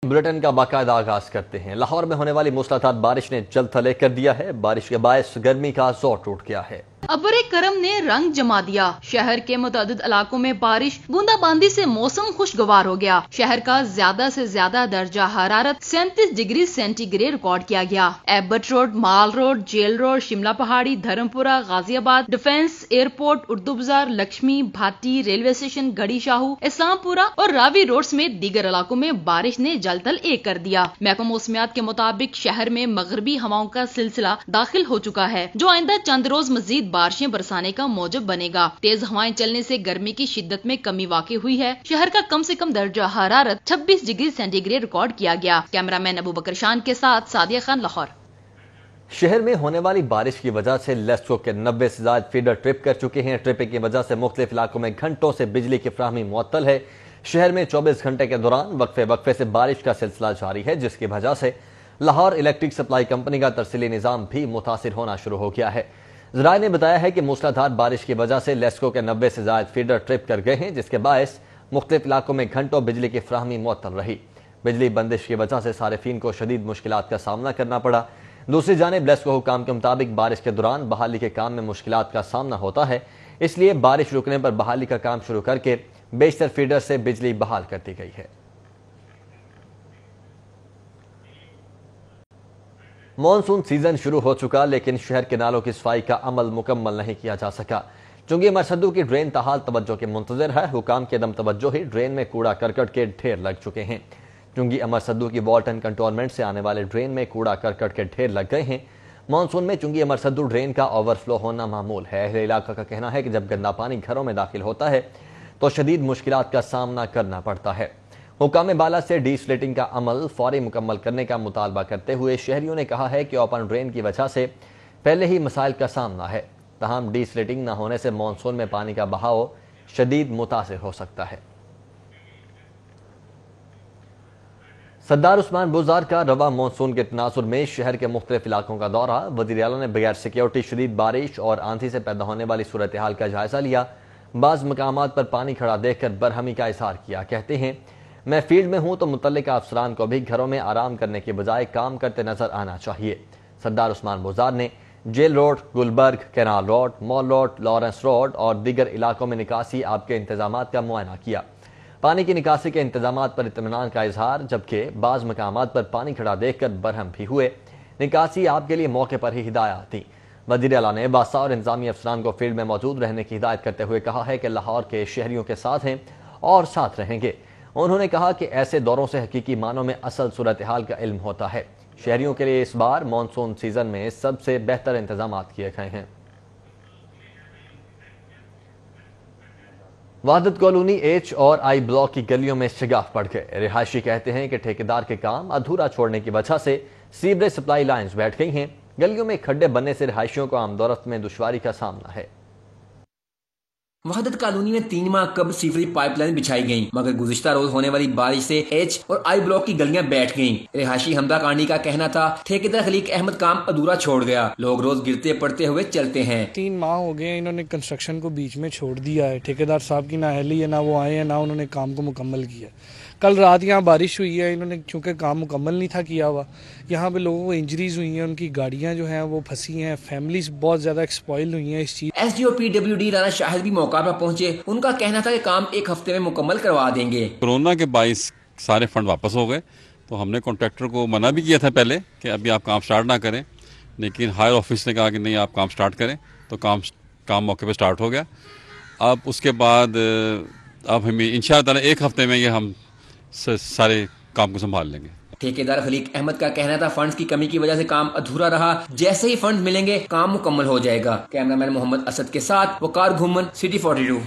Bulletin کا باقاعدہ آغاز کرتے ہیں۔ لاہور میں ہونے والی موسلادھار بارش نے جل تھلے کر دیا ہے۔ بارش کے باعث گرمی کا زور ٹوٹ گیا ہے۔ ابر کرم نے رنگ جما دیا۔ شہر کے متعدد علاقوں میں بارش بوندا باندی سے موسم خوشگوار ہو گیا۔ شہر کا زیادہ سے زیادہ درجہ حرارت 37 ڈگری سینٹی گریڈ ریکارڈ کیا گیا۔ Abbott road, Mall road, jail road, Shimla پہاڑی، دھرمپورہ، غازی آباد، ڈیفنس، ایئرپورٹ، اردو بازار، لکشمی، بھاٹی، ریلوے اسٹیشن، گڑھی شاہو، اسلام پورہ اور راوی روڈ سمیت دیگر علاقوں میں بارش نے جل تھل ایک کر دیا۔ محکمہ موسمیات کے مطابق شہر میں مغربی ہواؤں کا سلسلہ داخل ہو چکا ہے، جو آئندہ چند روز مزید بارشیں برسانے کا موجب بنے گا۔ تیز ہوائیں چلنے سے گرمی کی شدت میں کمی واقع ہوئی ہے۔ شہر کا کم سے کم درجہ حرارت 26 ڈگری سینٹی گریڈ ریکارڈ کیا گیا۔ کیمرہ مین ابو بکر شان کے ساتھ سعدیہ خان، لاہور۔ شہر میں ہونے والی بارش کی وجہ سے لیسکو کے 90 سے زائد فیڈر ٹرپ کر چکے ہیں۔ ٹرپنگ کی وجہ سے مختلف علاقوں میں گھنٹوں سے بجلی کی فراہمی معطل ہے۔ شہر میں 24 گھنٹے کے دوران وقفے سے بارش کا سلسلہ جاری ہے، جس کی وجہ سے لاہور الیکٹرک سپلائی کمپنی کا ترسیلی نظام بھی متاثر ہونا شروع ہو گیا ہے۔ ذرائع نے بتایا ہے کہ موسلادھار بارش کی وجہ سے لیسکو کے 90 سے زائد فیڈر ٹرپ کر گئے ہیں، جس کے باعث مختلف علاقوں میں گھنٹوں بجلی کی فراہمی معطل رہی۔ بجلی بندش کی وجہ سے صارفین کو شدید مشکلات کا سامنا کرنا پڑا۔ دوسری جانب لیسکو حکام کے مطابق بارش کے دوران بحالی کے کام میں مشکلات کا سامنا ہوتا ہے، اس لیے بارش رکنے پر بحالی کا کام شروع کر کے بیشتر فیڈر سے بجلی بحال کر دی گئی ہے۔ مانسون سیزن شروع ہو چکا، لیکن شہر کے نالوں کی صفائی کا عمل مکمل نہیں کیا جا سکا۔ چنگی مرسدو کی ڈرین تاحال توجہ کے منتظر ہے۔ حکام کے عدم توجہ ہی ڈرین میں کوڑا کرکٹ کے ڈھیر لگ چکے ہیں۔ چنگی امرسدو کی والٹن کنٹونمنٹ سے آنے والے ڈرین میں کوڑا کرکٹ کے ڈھیر لگ گئے ہیں۔ مانسون میں چنگی امرسدو ڈرین کا اوور فلو ہونا معمول ہے۔ اہل علاقہ کا کہنا ہے کہ جب گندا پانی گھروں میں داخل ہوتا ہے تو شدید مشکلات کا سامنا کرنا پڑتا ہے۔ حکام بالا سے ڈی سلیٹنگ کا عمل فوری مکمل کرنے کا مطالبہ کرتے ہوئے شہریوں نے کہا ہے کہ اوپن ڈرین کی وجہ سے پہلے ہی مسائل کا سامنا ہے، تاہم ڈی سلیٹنگ نہ ہونے سے مانسون میں پانی کا بہاؤ شدید متاثر ہو سکتا ہے۔ سردار عثمان بزدار کا رواں مانسون کے تناظر میں شہر کے مختلف علاقوں کا دورہ۔ وزیر اعلیٰ نے بغیر سیکیورٹی شدید بارش اور آندھی سے پیدا ہونے والی صورتحال کا جائزہ لیا۔ بعض مقامات پر پانی کھڑا دیکھ کر برہمی کا اظہار کیا۔ کہتے ہیں، میں فیلڈ میں ہوں تو متعلقہ افسران کو بھی گھروں میں آرام کرنے کے بجائے کام کرتے نظر آنا چاہیے۔ سردار عثمان بزدار نے Jail Road, Gulberg, Canal Road, Mall Road, Lawrence Road اور دیگر علاقوں میں نکاسی آب کے انتظامات کا معائنہ کیا۔ پانی کی نکاسی کے انتظامات پر اطمینان کا اظہار، جبکہ بعض مقامات پر پانی کھڑا دیکھ کر برہم بھی ہوئے۔ نکاسی آب کے لیے موقع پر ہی ہدایات دیں۔ وزیر اعلیٰ نے بادشاہ اور انتظامی افسران کو فیلڈ میں موجود رہنے کی ہدایت کرتے ہوئے کہا ہے کہ لاہور کے شہریوں کے ساتھ ہیں اور ساتھ رہیں گے۔ انہوں نے کہا کہ ایسے دوروں سے حقیقی معنوں میں اصل صورتحال کا علم ہوتا ہے۔ شہریوں کے لیے اس بار مانسون سیزن میں سب سے بہتر انتظامات کیے گئے ہیں۔ وحدت کالونی ایچ اور آئی بلاک کی گلیوں میں شگاف پڑ گئے۔ رہائشی کہتے ہیں کہ ٹھیکیدار کے کام ادھورا چھوڑنے کی وجہ سے سیوریج سپلائی لائنز بیٹھ گئی ہیں۔ گلیوں میں کھڈے بننے سے رہائشیوں کو آمد و رفت میں دشواری کا سامنا ہے۔ وحدت کالونی میں 3 ماہ قبل سیوریج پائپ لائن بچھائی گئیں، مگر گزشتہ روز ہونے والی بارش سے ایچ اور آئی بلاک کی گلیاں بیٹھ گئیں۔ رہائشی حمدہ کانڈی کا کہنا تھا، ٹھیکیدار خلیق احمد کام ادھورا چھوڑ گیا، لوگ روز گرتے پڑتے ہوئے چلتے ہیں۔ 3 ماہ ہو گئے انہوں نے کنسٹرکشن کو بیچ میں چھوڑ دیا ہے۔ ٹھیکیدار صاحب کی نہ اہلی ہے، نہ وہ آئے ہیں، نہ انہوں نے کام کو مکمل کیا۔ کل رات یہاں بارش ہوئی ہے، انہوں نے چونکہ کام مکمل نہیں تھا کیا ہوا، یہاں پہ لوگوں کو انجریز ہوئی ہیں، ان کی گاڑیاں جو ہیں وہ پھنسی ہیں، فیملیز بہت زیادہ ایکسپوائل ہوئی ہیں اس چیز۔ S D O P W D Rana Shahid بھی موقع پر پہنچے، ان کا کہنا تھا کہ کام 1 ہفتے میں مکمل کروا دیں گے۔ کورونا کے باعث سارے فنڈ واپس ہو گئے، تو ہم نے کانٹریکٹر کو منع بھی کیا تھا پہلے کہ ابھی آپ کام سٹارٹ نہ کریں، لیکن ہائر آفس نے کہا کہ نہیں آپ کام سٹارٹ کریں، تو کام موقع پہ سٹارٹ ہو گیا۔ اب اس کے بعد اب ہمیں انشاءاللہ تعالی 1 ہفتے میں یہ ہم سارے کام کو سنبھال لیں گے۔ ٹھیکیدار خلیق احمد کا کہنا تھا فنڈز کی کمی کی وجہ سے کام ادھورا رہا، جیسے ہی فنڈ ملیں گے کام مکمل ہو جائے گا۔ کیمرہ مین محمد اسد کے ساتھ وقار گھومن، سٹی 42۔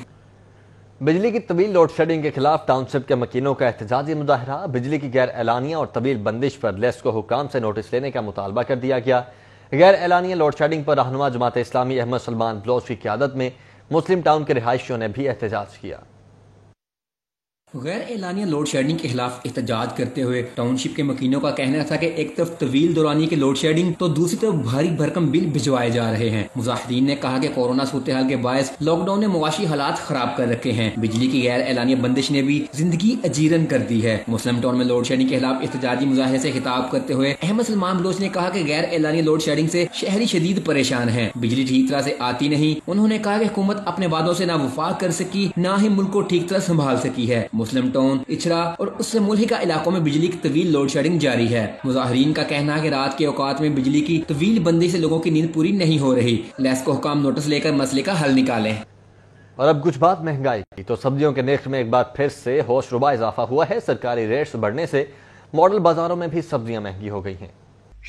بجلی کی طویل لوڈ شیڈنگ کے خلاف ٹاؤن شپ کے مکینوں کا احتجاجی مظاہرہ۔ بجلی کی غیر اعلانیہ اور طویل بندش پر لیسکو حکام سے نوٹس لینے کا مطالبہ کر دیا گیا۔ غیر اعلانیہ لوڈ شیڈنگ پر رہنما جماعت اسلامی احمد سلمان بلوچ کی قیادت میں مسلم ٹاؤن کے رہائشیوں نے بھی احتجاج کیا۔ غیر اعلانیہ لوڈ شیڈنگ کے خلاف احتجاج کرتے ہوئے ٹاؤن شپ کے مکینوں کا کہنا تھا کہ ایک طرف طویل دورانی کی لوڈ شیڈنگ تو دوسری طرف بھاری بھرکم بل بھجوائے جا رہے ہیں۔ مظاہرین نے کہا کہ کورونا صورتحال کے باعث لاک ڈاؤن نے معاشی حالات خراب کر رکھے ہیں۔ بجلی کی غیر اعلانیہ بندش نے بھی زندگی اجیرن کر دی ہے۔ مسلم ٹاؤن میں لوڈ شیڈنگ کے خلاف احتجاجی مظاہرے سے خطاب کرتے ہوئے احمد سلمان بلوچ نے کہا کہ غیر اعلانیہ لوڈ شیڈنگ سے شہری شدید پریشان ہیں، بجلی ٹھیک طرح سے آتی نہیں۔ انہوں نے کہا کہ حکومت اپنے وعدوں سے نہ وفا کر سکی، نہ ہی ملک کو ٹھیک طرح سنبھال سکی ہے۔ مسلم ٹاؤن، اچھرا اور اس سے ملحقہ علاقوں میں بجلی کی طویل لوڈ شیڈنگ جاری ہے۔ مظاہرین کا کہنا ہے کہ رات کے اوقات میں بجلی کی طویل بندی سے لوگوں کی نیند پوری نہیں ہو رہی۔ لیسکو حکام نوٹس لے کر مسئلے کا حل نکالیں۔ اور اب کچھ بات مہنگائی کی تو سبزیوں کے نرخ میں ایک بار پھر سے ہوش ربا اضافہ ہوا ہے۔ سرکاری ریٹس بڑھنے سے ماڈل بازاروں میں بھی سبزیاں مہنگی ہو گئی ہیں۔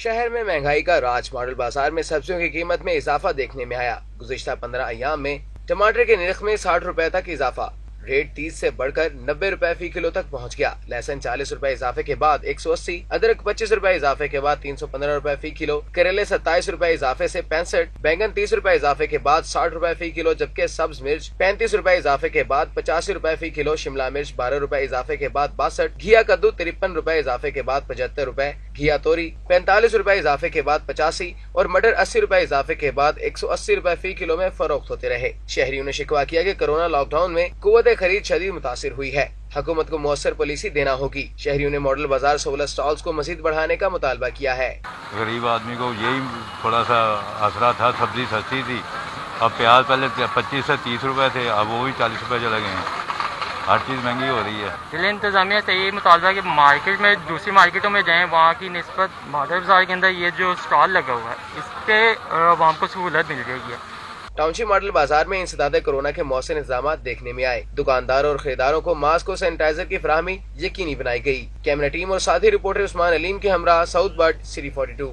شہر میں مہنگائی کا راج ماڈل بازار میں سبزیوں کی قیمت میں اضافہ دیکھنے میں آیا۔ گزشتہ 15 ایام میں ٹماٹر کے نرخ میں 60 روپے تک اضافہ، ریٹ 30 سے بڑھ کر 90 روپے فی کلو تک پہنچ گیا۔ لہسن 40 روپے اضافے کے بعد 180، ادرک 25 روپے اضافے کے بعد 315 روپے فی کلو، کریلے 27 روپے اضافے سے 65، بینگن 30 روپے اضافے کے بعد 60 روپے فی کلو، جبکہ سبز مرچ 35 روپے اضافے کے بعد 85 روپے فی کلو، شملہ مرچ 12 روپے اضافے کے بعد 62، گھیا کدو 53 روپے اضافے کے بعد 75 روپے، گھیا توری 45 روپے اضافے کے بعد 85 اور مٹر 80 روپے اضافے کے بعد 180 روپے فی کلو میں فروخت ہوتے رہے۔ شہریوں نے شکوہ کیا کہ کورونا لاک ڈاؤن میں قوت خرید شدید متاثر ہوئی ہے، حکومت کو مؤثر پالیسی دینا ہوگی۔ شہریوں نے ماڈل بازار سہولت سٹالز کو مزید بڑھانے کا مطالبہ کیا ہے۔ غریب آدمی کو یہی تھوڑا سا آسرا تھا، سبزی سستی تھی، اب پیاز پہلے 25 سے 30 روپے تھے، اب وہ بھی 40 روپے چلے گئے ہیں، ہر چیز مہنگی ہو رہی ہے۔ ضلع انتظامیہ سے یہ مطالبہ کہ مارکیٹ میں دوسری مارکیٹوں میں جائیں، وہاں کی نسبت ماڈل بازار کے اندر یہ جو اسٹال لگا ہوا ہے اس پہ عوام کو سہولت مل جائے گی۔ ٹاؤن شپ ماڈل بازار میں انسداد کورونا کے مؤثر انتظامات دیکھنے میں آئے۔ دکانداروں اور خریداروں کو ماسک اور سینیٹائزر کی فراہمی یقینی بنائی گئی۔ کیمرہ ٹیم اور ساتھی رپورٹر عثمان علیم کے ہمراہ سعود بٹ، سٹی 42۔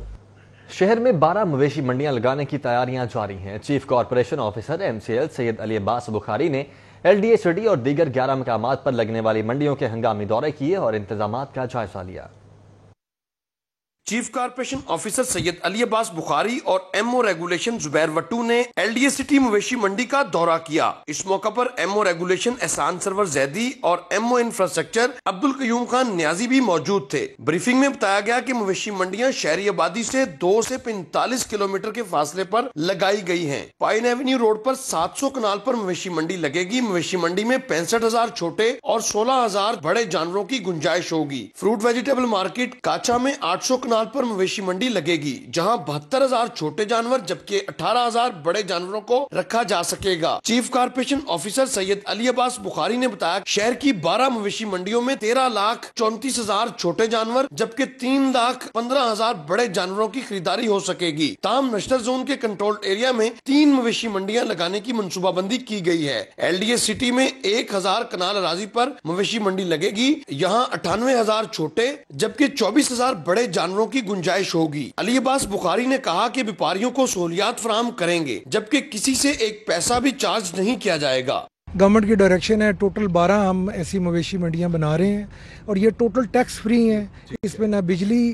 شہر میں 12 مویشی منڈیاں لگانے کی تیاریاں جاری ہیں۔ چیف کارپوریشن آفیسر MCL سید علی عباس بخاری نے LDA سٹی اور دیگر 11 مقامات پر لگنے والی منڈیوں کے ہنگامی دورے کیے اور انتظامات کا جائزہ لیا۔ چیف کارپوریشن آفیسر سید علی عباس بخاری اور MO ریگولیشن زبیر وٹو نے LDA سٹی مویشی منڈی کا دورہ کیا۔ اس موقع پر MO ریگولیشن احسان سرور زیدی اور MO انفراسٹرکچر عبدالقیوم خان نیازی بھی موجود تھے۔ بریفنگ میں بتایا گیا کہ مویشی منڈیاں شہری آبادی سے 2 سے 45 کلومیٹر کے فاصلے پر لگائی گئی ہیں۔ پائن ایونیو روڈ پر 700 کنال پر مویشی منڈی لگے گی۔ مویشی منڈی میں 65,000 چھوٹے اور 16,000 بڑے جانوروں کی گنجائش ہوگی۔ فروٹ ویجیٹیبل مارکیٹ کاچا میں 800 کنال پر مویشی منڈی لگے گی، جہاں 72,000 چھوٹے جانور جبکہ 18,000 بڑے جانوروں کو رکھا جا سکے گا۔ چیف کارپوریشن آفیسر سید علی عباس بخاری نے بتایا شہر کی 12 مویشی منڈیوں میں 13,34,000 چھوٹے جانور جبکہ 3,15,000 بڑے جانوروں کی خریداری ہو سکے گی۔ تاہم نشتر زون کے کنٹرول ایریا میں 3 مویشی منڈیاں لگانے کی منصوبہ بندی کی گئی ہے۔ LDA سٹی میں 1,000 کنال اراضی پر مویشی منڈی لگے گی، یہاں 98,000 چھوٹے جبکہ 24,000 بڑے جانوروں کی گنجائش ہوگی۔ علی عباس بخاری نے کہا کہ وپاریوں کو سہولیات فراہم کریں گے جبکہ کسی سے ایک پیسہ بھی چارج نہیں کیا جائے گا۔ گورنمنٹ کی ڈائریکشن ہے، ٹوٹل 12 ہم ایسی مویشی منڈیاں بنا رہے ہیں اور یہ ٹوٹل ٹیکس فری ہیں۔ اس میں نہ بجلی،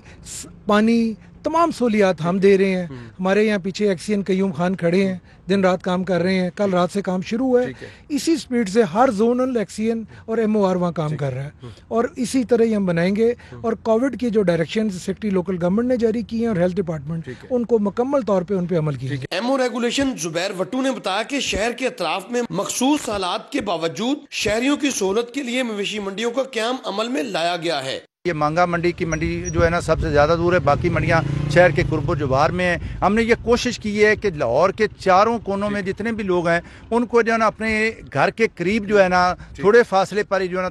پانی، تمام سہولیات ہم دے رہے ہیں۔ ہمارے یہاں پیچھے ایکسین قیوم خان کھڑے ہیں، دن رات کام کر رہے ہیں، کل رات سے کام شروع ہے۔ اسی سپیڈ سے ہر زونل ایکسین اور MOR وہاں کام کر رہا ہے اور اسی طرح ہی ہم بنائیں گے۔ اور کووڈ کی جو ڈائریکشن سیکٹری لوکل گورنمنٹ نے جاری کی ہیں اور ہیلتھ ڈپارٹمنٹ، ان کو مکمل طور پہ ان پہ عمل کیا جائے۔ MO ریگولیشن زبیر وٹو نے بتایا کہ شہر کے اطراف میں مخصوص حالات کے باوجود شہریوں کی سہولت کے لیے مویشی منڈیوں کا قیام عمل میں لایا گیا ہے۔ یہ مانگا منڈی کی منڈی جو ہے نا سب سے زیادہ دور ہے، باقی منڈیاں شہر کے قرب و جوار میں ہیں۔ ہم نے یہ کوشش کی ہے کہ لاہور کے چاروں کونوں میں جتنے بھی لوگ ہیں ان کو جو ہے نا اپنے گھر کے قریب جو ہے نا تھوڑے فاصلے پر جو ہے نا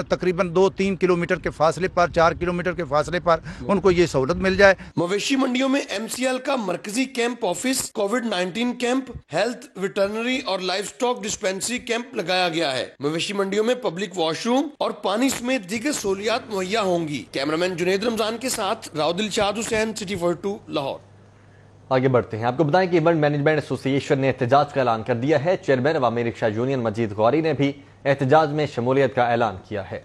تقریباً 2-3 کلومیٹر کے فاصلے پر، 4 کلومیٹر کے فاصلے پر ان کو یہ سہولت مل جائے۔ مویشی منڈیوں میں MCL کا مرکزی camp office, COVID-19 camp, health, veterinary اور لائف سٹاک ڈسپینسری کیمپ لگایا گیا ہے۔ مویشی منڈیوں میں پبلک واش روم اور پانی سمیت دیگر سہولیات مہیا ہوں گی۔ کیمرامین جنید رمضان کے ساتھ راؤ دلشاد حسین، سٹی 42 لاہور۔ آگے بڑھتے ہیں، آپ کو بتائیں کہ ایونٹ مینجمنٹ ایسوسی ایشن نے احتجاج کا اعلان کر دیا ہے۔ چیئرمین عوامی رکشہ یونین مجید غوری نے بھی احتجاج میں شمولیت کا اعلان کیا ہے۔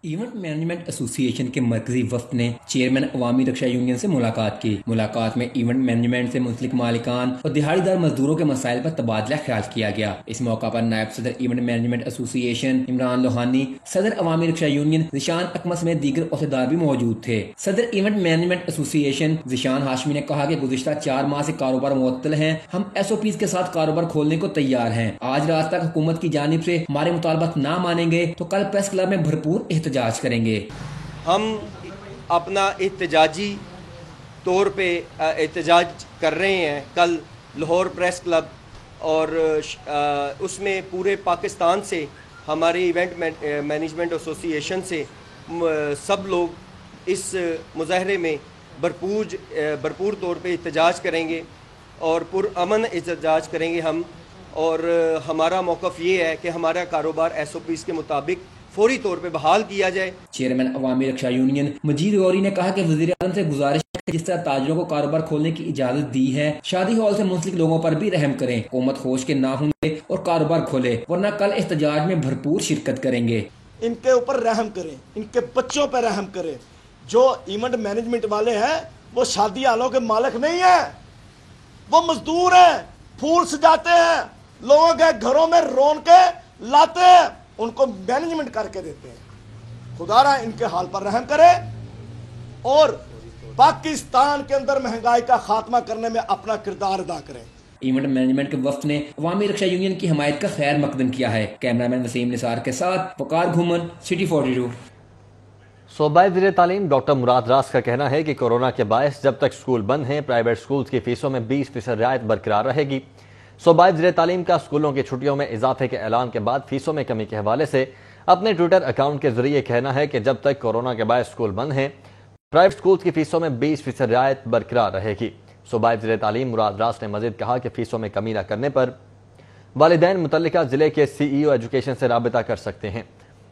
ایونٹ مینجمنٹ ایسوسی ایشن کے مرکزی وفد نے چیئرمین عوامی رکشہ یونین سے ملاقات کی۔ ملاقات میں ایونٹ مینجمنٹ سے منسلک مالکان اور دہاڑی دار مزدوروں کے مسائل پر تبادلہ خیال کیا گیا۔ اس موقع پر نائب صدر ایونٹ مینجمنٹ ایسوسی ایشن عمران لوہانی، صدر عوامی رکشہ یونین ذیشان اکمل سمیت دیگر عہدیدار بھی موجود تھے۔ صدر ایونٹ مینجمنٹ ایسوسی ایشن ذیشان ہاشمی نے کہا کہ گزشتہ 4 ماہ سے کاروبار معطل ہیں، ہم SOPs کے ساتھ کاروبار کھولنے کو تیار ہیں۔ آج رات تک حکومت کی جانب سے ہمارے مطالبات نہ مانیں گے تو کل پریس کلب میں بھرپور احتجاج کریں گے۔ ہم اپنا احتجاجی طور پہ احتجاج کر رہے ہیں کل لاہور پریس کلب، اور اس میں پورے پاکستان سے ہمارے ایونٹ مینجمنٹ ایسوسی ایشن سے سب لوگ اس مظاہرے میں بھرپور طور پہ احتجاج کریں گے اور پرامن احتجاج کریں گے ہم، اور ہمارا موقف یہ ہے کہ ہمارا کاروبار SOPs کے مطابق فوری طور پہ بحال کیا جائے۔ چیئرمین عوامی رکشہ یونین مجید غوری نے کہا کہ وزیر اعظم سے گزارش ہے کہ جس طرح تاجروں کو کاروبار کھولنے کی اجازت دی ہے، شادی ہال سے منسلک لوگوں پر بھی رحم کریں، حکومت ہوش کے نہ ہوں گے اور کاروبار کھولے، ورنہ کل احتجاج میں بھرپور شرکت کریں گے۔ ان کے اوپر رحم کریں، ان کے بچوں پہ رحم کریں۔ جو ایونٹ مینجمنٹ والے ہیں وہ شادی ہالوں کے مالک نہیں ہیں، وہ مزدور ہیں، پھول سجاتے ہیں، لوگوں کے گھروں میں رونقیں لاتے ہیں، ان کو مینجمنٹ کر کے دیتے ہیں۔ خدا را ان کے حال پر رحم کرے اور پاکستان کے اندر مہنگائی کا خاتمہ کرنے میں اپنا کردار ادا کریں۔ ایونٹ مینجمنٹ کے وفد نے عوامی رکشہ یونین کی حمایت کا خیر مقدم کیا ہے۔ کیمرامین وسیم نثار کے ساتھ وقار گھومن، سٹی 42۔ صوبائی وزیر تعلیم ڈاکٹر مراد راز کا کہنا ہے کہ کورونا کے باعث جب تک سکول بند ہیں پرائیویٹ سکولز کی فیسوں میں 20% رعایت برقرار رہے گی۔ صوبائی وزیر تعلیم کا سکولوں کی چھٹیوں میں اضافے کے اعلان کے بعد فیسوں میں کمی کے حوالے سے اپنے ٹویٹر اکاؤنٹ کے ذریعے کہنا ہے کہ جب تک کورونا کے باعث سکول بند ہیں پرائیویٹ سکولز کی فیسوں میں 20% رعایت برقرار رہے گی۔ صوبائی وزیر تعلیم مراد راز نے مزید کہا کہ فیسوں میں کمی نہ کرنے پر والدین متعلقہ ضلع کے CEO ایجوکیشن سے رابطہ کر سکتے ہیں۔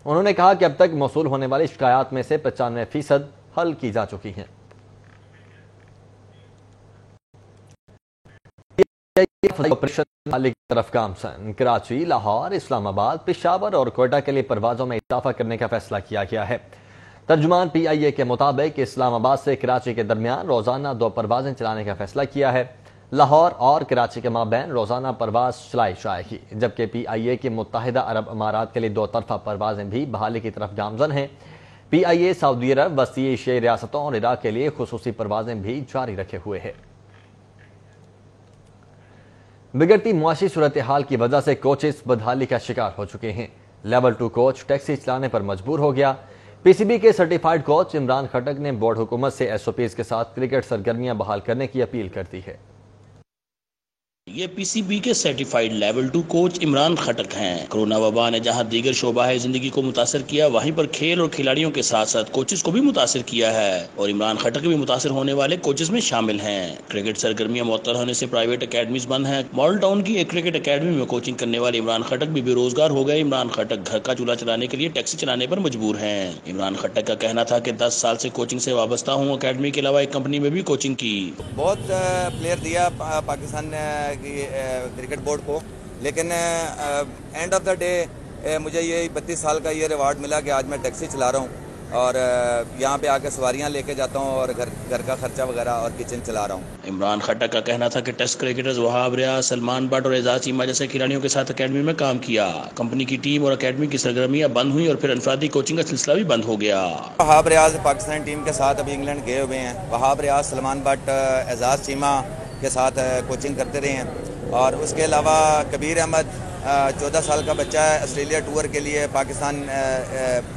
انہوں نے کہا کہ اب تک موصول ہونے والی شکایات میں سے 95% حل کی جا چکی ہیں۔ طرف گامزن کراچی، لاہور، اسلام آباد، پشاور اور کوئٹہ کے لیے پروازوں میں اضافہ کرنے کا فیصلہ کیا گیا ہے۔ ترجمان PIA کے مطابق اسلام آباد سے کراچی کے درمیان روزانہ 2 پروازیں چلانے کا فیصلہ کیا ہے۔ لاہور اور کراچی کے مابین روزانہ پرواز چلائی جائے گی، جبکہ PIA کے متحدہ عرب امارات کے لیے 2 طرفہ پروازیں بھی بحالی کی طرف گامزن ہیں۔ PIA سعودی عرب، وسطی ایشیائی ریاستوں اور عراق کے لیے خصوصی پروازیں بھی جاری رکھے ہوئے ہیں۔ بگڑتی معاشی صورتحال کی وجہ سے کوچز بدحالی کا شکار ہو چکے ہیں۔ لیول 2 کوچ ٹیکسی چلانے پر مجبور ہو گیا۔ PCB کے سرٹیفائیڈ کوچ عمران خٹک نے بورڈ حکومت سے SOPs کے ساتھ کرکٹ سرگرمیاں بحال کرنے کی اپیل کر دی ہے۔ یہ PCB کے certified level 2 coach Imran Khattak ہیں۔ کرونا وبا نے جہاں دیگر شعبہ زندگی کو متاثر کیا، وہیں پر کھیل اور کھلاڑیوں کے ساتھ ساتھ کوچز کو بھی متاثر کیا ہے، اور عمران خٹک بھی متاثر ہونے والے کوچز میں شامل ہیں۔ کرکٹ سرگرمیاں معطل ہونے سے پرائیویٹ اکیڈمیز بند ہیں۔ ماڈل ٹاؤن کی ایک کرکٹ اکیڈمی میں کوچنگ کرنے والے عمران خٹک بھی بے روزگار ہو گئے۔ عمران خٹک گھر کا چولہا چلانے کے لیے ٹیکسی چلانے پر مجبور ہیں۔ عمران خٹک کا کہنا تھا کہ 10 سال سے کوچنگ سے وابستہ ہوں، اکیڈمی کے علاوہ ایک کمپنی میں بھی کوچنگ کی۔ بہت پلیئر دیا پاکستان کی کرکٹ بورڈ کو، لیکن اینڈ آف دا ڈے مجھے یہ 32 سال کا یہ ریوارڈ ملا کہ آج میں ٹیکسی چلا رہا ہوں اور یہاں پہ آ کے سواریاں لے کے جاتا ہوں اور گھر کا خرچہ وغیرہ اور کچن چلا رہا ہوں۔ عمران خٹک کا کہنا تھا کہ ٹیسٹ کرکٹرز وہاب ریاض، سلمان بٹ اور اعزاز چیمہ جیسے کھلاڑیوں کے ساتھ اکیڈمی میں کام کیا۔ کمپنی کی ٹیم اور اکیڈمی کی سرگرمیاں بند ہوئی اور پھر انفرادی کوچنگ کا سلسلہ بھی بند ہو گیا۔ وہاب ریاض پاکستانی ٹیم کے ساتھ ابھی انگلینڈ گئے ہوئے ہیں۔ وہاب ریاض، سلمان بٹ، اعزاز چیمہ کے ساتھ کوچنگ کرتے رہے ہیں، اور اس کے علاوہ کبیر احمد 14 سال کا بچہ ہے، آسٹریلیا ٹور کے لیے پاکستان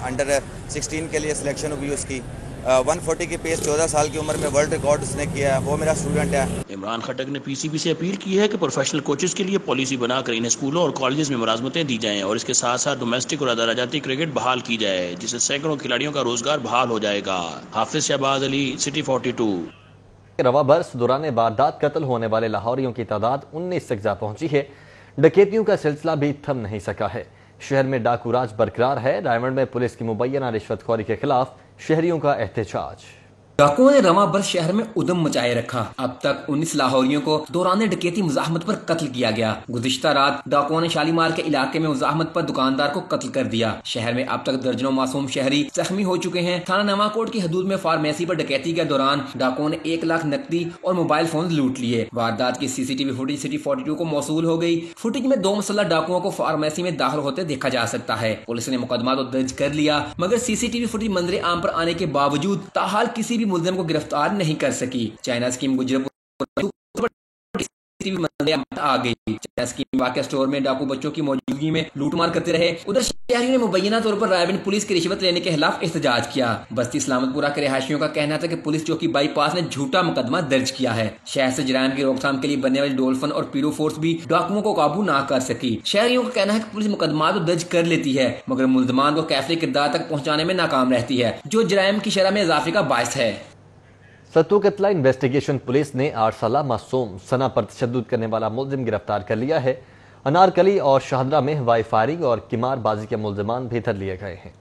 انڈر 16 کے لیے سلیکشن ہوئی اس کی۔ 140 کی پیس 14 سال کی عمر میں ورلڈ ریکارڈ اس نے کیا ہے، وہ میرا اسٹوڈنٹ ہے۔ عمران خٹک نے PCB سے اپیل کی ہے کہ پروفیشنل کوچز کے لیے پالیسی بنا کر انہیں اسکولوں اور کالجز میں ملازمتیں دی جائیں، اور اس کے ساتھ ساتھ ڈومیسٹک اور ادارجاتی کرکٹ بحال کی جائے، جس سے سینکڑوں کھلاڑیوں کا روزگار بحال ہو جائے گا۔ حافظ شہباز علی، سٹی 42۔ رواں برس دوران واردات قتل ہونے والے لاہوریوں کی تعداد 19 تک جا پہنچی ہے۔ ڈکیتیوں کا سلسلہ بھی تھم نہیں سکا ہے۔ شہر میں ڈاکو راج برقرار ہے۔ رائے گنج میں پولیس کی مبینہ رشوت خوری کے خلاف شہریوں کا احتجاج۔ ڈاکوؤں نے رواں برس شہر میں ادم مچائے رکھا. اب تک 19 لاہوریوں کو دوران ڈکیتی مزاحمت پر قتل کیا گیا. گزشتہ رات ڈاکوؤں نے شالیمار کے علاقے میں مزاحمت پر دکاندار کو قتل کر دیا. شہر میں اب تک درجنوں معصوم شہری زخمی ہو چکے ہیں. تھانہ نواں کوٹ کی حدود میں فارمیسی پر ڈکیتی کے دوران ڈاکوؤں نے 1 لاکھ نقدی اور موبائل فون لوٹ لیے. واردات کی CCTV فوٹیج سٹی 42 کو موصول ہو گئی. فوٹیج میں 2 مسلح ڈاکوؤں کو فارمیسی میں داخل ہوتے دیکھا جا سکتا ہے. پولیس نے مقدمہ تو درج کر لیا مگر CCTV فوٹیج منظر عام پر آنے کے باوجود تاحال کسی بھی ملزم کو گرفتار نہیں کر سکی. چائنا اسکیم گجرپور آ گئی. چائنا اسکیم واقع اسٹور میں ڈاکو بچوں کی موجودگی میں لوٹ مار کرتے رہے. ادھر شہریوں نے مبینہ طور پر رائے بند پولیس کی رشوت لینے کے خلاف احتجاج کیا. بستی سلامت پورہ کے رہائشیوں کا کہنا تھا کہ پولیس چوکی بائی پاس نے جھوٹا مقدمہ درج کیا ہے. شہر سے جرائم کی روک تھام کے لیے بننے والی ڈولفن اور پیرو فورس بھی ڈاکوؤں کو قابو نہ کر سکی. شہریوں کا کہنا ہے کہ پولیس مقدمات تو درج کر لیتی ہے مگر ملزمان کو کیفری کردار تک پہنچانے میں ناکام رہتی ہے جو جرائم کی شرح میں اضافے کا باعث ہے. ستو قتلہ انویسٹیگیشن پولیس نے 8 سالہ معصوم ثنا پر تشدد کرنے والا ملزم گرفتار کر لیا ہے. انارکلی اور شاہدرہ میں ہوائی فائرنگ اور قمار بازی کے ملزمان بھیتر لیے گئے ہیں.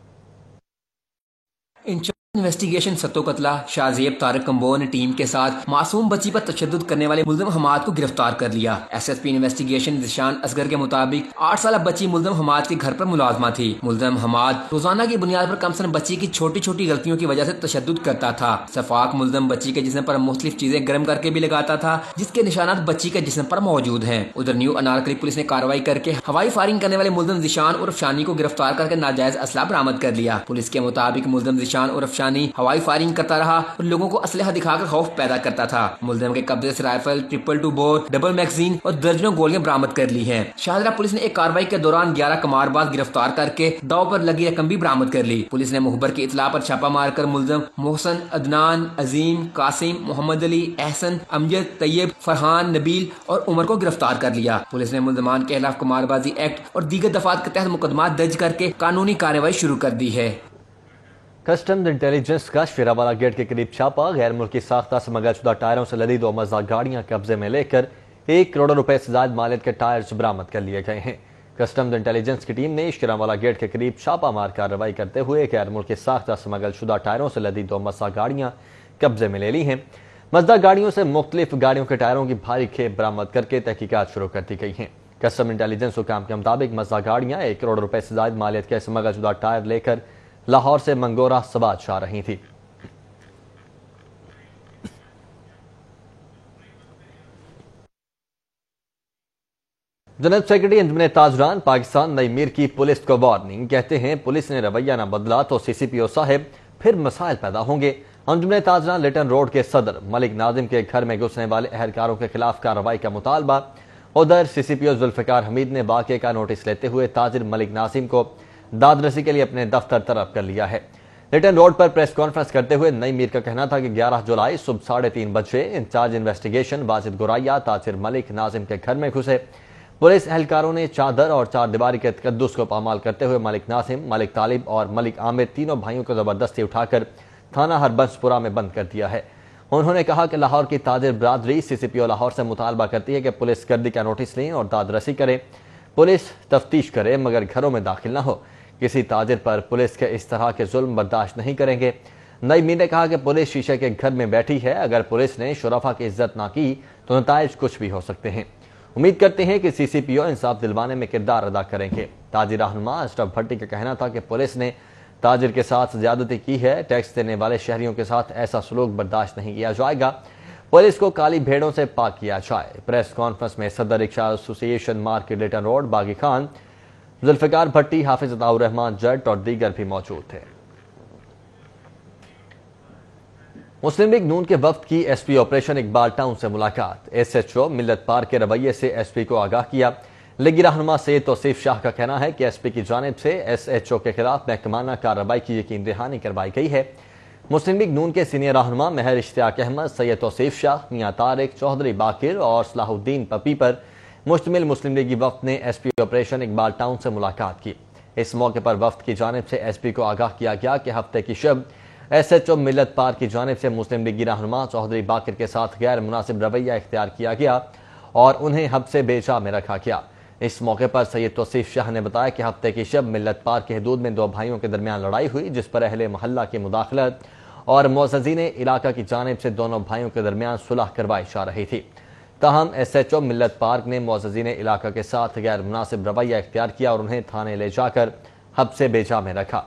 انویسٹیگیشن ستو قتلہ شاہ زیب طارق کمبو نے ٹیم کے ساتھ معصوم بچی پر تشدد کرنے والے ملزم حماد کو گرفتار کر لیا. SSP انویسٹیگیشن ذیشان اصغر کے مطابق 8 سالہ بچی ملزم حماد کے گھر پر ملازمہ تھی. ملزم حماد روزانہ کی بنیاد پر کم سن بچی کی چھوٹی چھوٹی غلطیوں کی وجہ سے تشدد کرتا تھا. شفاق ملزم بچی کے جسم پر مختلف چیزیں گرم کر کے بھی لگاتا تھا جس کے نشانات بچی کے جسم پر موجود ہیں. ادھر نیو انارکلی پولیس نے کارروائی کر کے ہوائی فائرنگ کرنے والے ملزم ذیشان عرف شانی کو گرفتار کر کے ناجائز اسلحہ برآمد کر لیا. پولیس کے مطابق ملزم ذیشان عرف شانی ہوائی فائرنگ کرتا رہا اور لوگوں کو اسلحہ دکھا کر خوف پیدا کرتا تھا. ملزم کے قبضے سے رائفل 222 بور ڈبل میگزین اور درجنوں گولیاں برآمد کر لی ہیں. شاہدرہ پولیس نے ایک کارروائی کے دوران 11 قمار باز گرفتار کر کے داؤ پر لگی رقم بھی برآمد کر لی. پولیس نے مخبر کی اطلاع پر چھاپہ مار کر ملزم محسن، عدنان، عظیم، قاسم، محمد علی، احسن، امجد، طیب، فرحان، نبیل اور عمر کو گرفتار کر لیا. پولیس نے ملزمان کے خلاف قمار بازی ایکٹ اور دیگر دفعات کے تحت مقدمات درج کر کے قانونی کارروائی شروع کر دی ہے. کسٹمز انٹیلیجنس کا شیراوالا گیٹ کے قریب چھاپا. غیر ملکی ساختہ سمگل شدہ ٹائروں سے لدی 2 مزہ گاڑیاں قبضے میں لے کر 1 کروڑ روپے سے زائد مالیت کے ٹائرز برآمد کر لیے گئے ہیں. کسٹمز انٹیلیجنس کی ٹیم نے شیراوالا گیٹ کے قریب چھاپا مار کارروائی کرتے ہوئے غیر ملکی ساختہ سمگل شدہ ٹائروں سے لدی 2 مزہ گاڑیاں قبضے میں لے لی ہیں. مزہ گاڑیوں سے مختلف گاڑیوں کے ٹائروں کی بھاری کھیپ برآمد کر کے تحقیقات شروع کر دی گئی ہیں. کسٹم انٹیلیجنس حکام کے مطابق مزہ گاڑیاں 1 کروڑ روپے سے زائد مالیت کے سمگل شدہ ٹائر لے کر لاہور سے منگورہ سبات جا رہی تھی. جنرل سیکرٹری انجمن تاجران پاکستان نئی میر کی پولیس کو وارننگ. کہتے ہیں پولیس نے رویہ نہ بدلا تو CCPO صاحب پھر مسائل پیدا ہوں گے. انجمن تاجران لیٹن روڈ کے صدر ملک ناظم کے گھر میں گھسنے والے اہلکاروں کے خلاف کارروائی کا مطالبہ. ادھر CCPO ذوالفقار حمید نے واقعے کا نوٹس لیتے ہوئے تاجر ملک ناظم کو داد رسی کے لیے اپنے دفتر طلب کر لیا ہے. لیٹن روڈ پر پریس کانفرنس کرتے ہوئے نئی میر کا کہنا تھا کہ 11 جولائی صبح 3:30 بجے انچارج انویسٹیگیشن واجد گوریا تاجر ملک ناظم کے گھر میں گھسے. پولیس اہلکاروں نے چادر اور 4 دیواری کے تقدس کو پامال کرتے ہوئے ملک ناظم، ملک طالب اور ملک عامر تینوں بھائیوں کو زبردستی اٹھا کر تھانہ ہربنس پورہ میں بند کر دیا ہے. انہوں نے کہا کہ لاہور کی تاجر برادری CCPO لاہور سے مطالبہ کرتی ہے کہ پولیس گردی کا نوٹس لیں اور داد رسی کرے. پولیس تفتیش کرے مگر گھروں میں داخل نہ ہو. کسی تاجر پر پولیس کے اس طرح کے ظلم برداشت نہیں کریں گے. نئی میر نے کہا کہ پولیس شیشے کے گھر میں بیٹھی ہے. اگر پولیس نے شرفا کی عزت نہ کی تو نتائج کچھ بھی ہو سکتے ہیں. امید کرتے ہیں کہ CCPO انصاف دلوانے میں کردار ادا کریں گے. تاجر رہنما اشرف بھٹی کا کہنا تھا کہ پولیس نے تاجر کے ساتھ زیادتی کی ہے. ٹیکس دینے والے شہریوں کے ساتھ ایسا سلوک برداشت نہیں کیا جائے گا. پولیس کو کالی بھیڑوں سے پاک کیا جائے. پریس کانفرنس میں صدر رکشہ ایسوسی ایشن مارکیٹ لیٹن روڈ باغی خان، ذوالفقار بھٹی، حافظ عطاء الرحمان جٹ اور دیگر بھی موجود تھے. مسلم لیگ نون کے وفد کی SP آپریشن اقبال ٹاؤن سے ملاقات. SHO ملت پار کے رویے سے SP کو آگاہ کیا. لیگی رہنما سید توصیف شاہ کا کہنا ہے کہ SP کی جانب سے SHO کے خلاف محکمانہ کارروائی کی یقین دہانی کروائی گئی ہے. مسلم لیگ نون کے سینئر رہنما مہر اشتیاق احمد، سید توصیف شاہ، میاں طارق، چودھری باقر اور صلاح الدین پپی پر مشتمل مسلم لیگی وفد نے SP آپریشن اقبال ٹاؤن سے ملاقات کی. اس موقع پر وفد کی جانب سے SP کو آگاہ کیا گیا کہ ہفتے کی شب SHO ملت پار کی جانب سے مسلم لیگی رہنما چودھری باقر کے ساتھ غیر مناسب رویہ اختیار کیا گیا اور انہیں حبس بے جا میں رکھا گیا. اس موقع پر سید توصیف شاہ نے بتایا کہ ہفتے کی شب ملت پار کی حدود میں 2 بھائیوں کے درمیان لڑائی ہوئی جس پر اہل محلہ کی مداخلت اور معززین علاقہ کی جانب سے دونوں بھائیوں کے درمیان صلح کروائی جا رہی تھی۔ تاہم SHO ملت پارک نے معززین علاقہ کے ساتھ غیر مناسب رویہ اختیار کیا اور انہیں تھانے لے جا کر حبس بیجا میں رکھا۔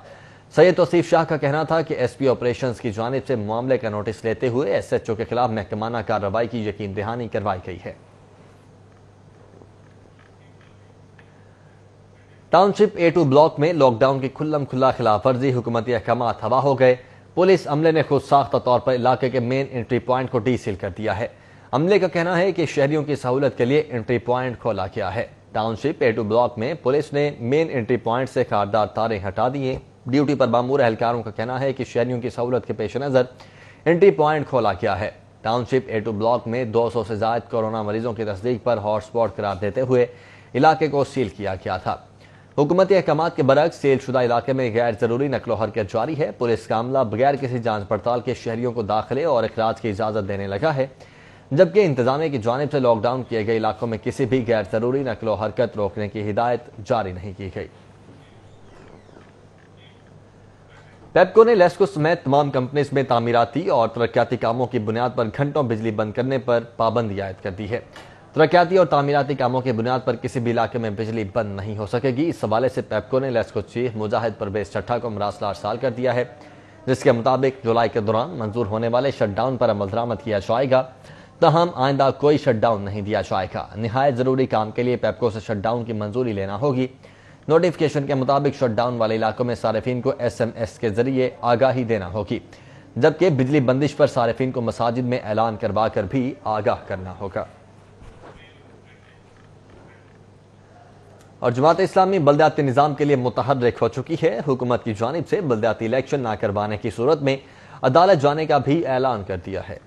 سید توصیف شاہ کا کہنا تھا کہ SP آپریشنز کی جانب سے معاملے کا نوٹس لیتے ہوئے SHO کے خلاف محکمانہ کارروائی کی یقین دہانی کروائی گئی ہے۔ ٹاؤن شپ A2 بلاک میں لاک ڈاؤن کی کھلم کھلا خلاف ورزی، حکومتی احکامات ہوا ہو گئے۔ پولیس عملے نے خود ساختہ طور پر علاقے کے مین انٹری پوائنٹ کو ڈی سیل کر دیا ہے۔ عملے کا کہنا ہے کہ شہریوں کی سہولت کے لیے انٹری پوائنٹ کھولا گیا ہے۔ ٹاؤن شپ A2 بلاک میں پولیس نے مین انٹری پوائنٹ سے خاردار تاریں ہٹا دی ہیں۔ ڈیوٹی پر مامور اہلکاروں کا کہنا ہے کہ شہریوں کی سہولت کے پیش نظر انٹری پوائنٹ کھولا گیا ہے۔ ٹاؤن شپ A2 بلاک میں 200 سے زائد کورونا مریضوں کی تصدیق پر ہاٹ سپاٹ قرار دیتے ہوئے علاقے کو سیل کیا گیا تھا۔ حکومتی احکامات کے برعکس سیل شدہ علاقے میں غیر ضروری نقل و حرکت جاری ہے۔ پولیس کا عملہ بغیر کسی جانچ پڑتال کے شہریوں کو داخلے اور اخراج کی اجازت دینے لگا ہے، جبکہ انتظامیہ کی جانب سے لاک ڈاؤن کیے گئے علاقوں میں کسی بھی غیر ضروری نقل و حرکت روکنے کی ہدایت جاری نہیں کی گئی۔ پیپکو نے لیسکو سمیت تمام کمپنیز میں تعمیراتی اور ترقیاتی کاموں کی بنیاد پر گھنٹوں بجلی بند کرنے پر پابندی عائد کر دی ہے۔ ترقیاتی اور تعمیراتی کاموں کی بنیاد پر کسی بھی علاقے میں بجلی بند نہیں ہو سکے گی۔ اس حوالے سے پیپکو نے لیسکو چیف مجاہد پرویز چٹھا کو مراسلہ ارسال کر دیا ہے، جس کے مطابق جولائی کے دوران منظور ہونے والے شٹ ڈاؤن پر عمل درآمد کیا جائے گا، تاہم آئندہ کوئی شٹ ڈاؤن نہیں دیا جائے گا۔ نہایت ضروری کام کے لیے پیپکو سے شٹ ڈاؤن کی منظوری لینا ہوگی۔ نوٹیفیکیشن کے مطابق شٹ ڈاؤن والے علاقوں میں صارفین کو SMS کے ذریعے آگاہی دینا ہوگی، جبکہ بجلی بندش پر صارفین کو مساجد میں اعلان کروا کر بھی آگاہ کرنا ہوگا۔ اور جماعت اسلامی بلدیاتی نظام کے لیے متحرک ہو چکی ہے۔ حکومت کی جانب سے بلدیاتی الیکشن نہ کروانے کی صورت میں عدالت جانے کا بھی اعلان کر دیا ہے۔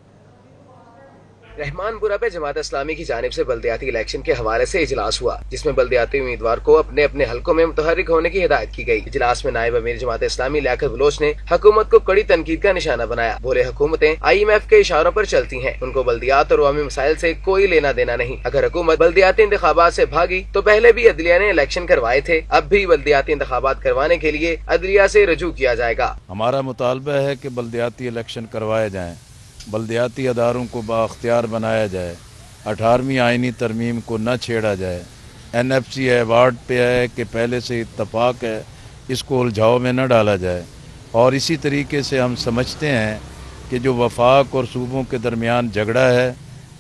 رحمان پورہ پہ جماعت اسلامی کی جانب سے بلدیاتی الیکشن کے حوالے سے اجلاس ہوا، جس میں بلدیاتی امیدوار کو اپنے اپنے حلقوں میں متحرک ہونے کی ہدایت کی گئی۔ اجلاس میں نائب امیر جماعت اسلامی لیاقت بلوچ نے حکومت کو کڑی تنقید کا نشانہ بنایا۔ بولے حکومتیں IMF کے اشاروں پر چلتی ہیں، ان کو بلدیات اور عوامی مسائل سے کوئی لینا دینا نہیں۔ اگر حکومت بلدیاتی انتخابات سے بھاگی تو پہلے بھی عدلیہ نے الیکشن کروائے تھے، اب بھی بلدیاتی انتخابات کروانے کے لیے عدلیہ سے رجوع کیا جائے گا۔ ہمارا مطالبہ ہے کہ بلدیاتی الیکشن کروائے جائیں، بلدیاتی اداروں کو بااختیار بنایا جائے، 18ویں آئینی ترمیم کو نہ چھیڑا جائے۔ NFC ایوارڈ پہ ہے کہ پہلے سے اتفاق ہے، اس کو الجھاؤ میں نہ ڈالا جائے، اور اسی طریقے سے ہم سمجھتے ہیں کہ جو وفاق اور صوبوں کے درمیان جھگڑا ہے،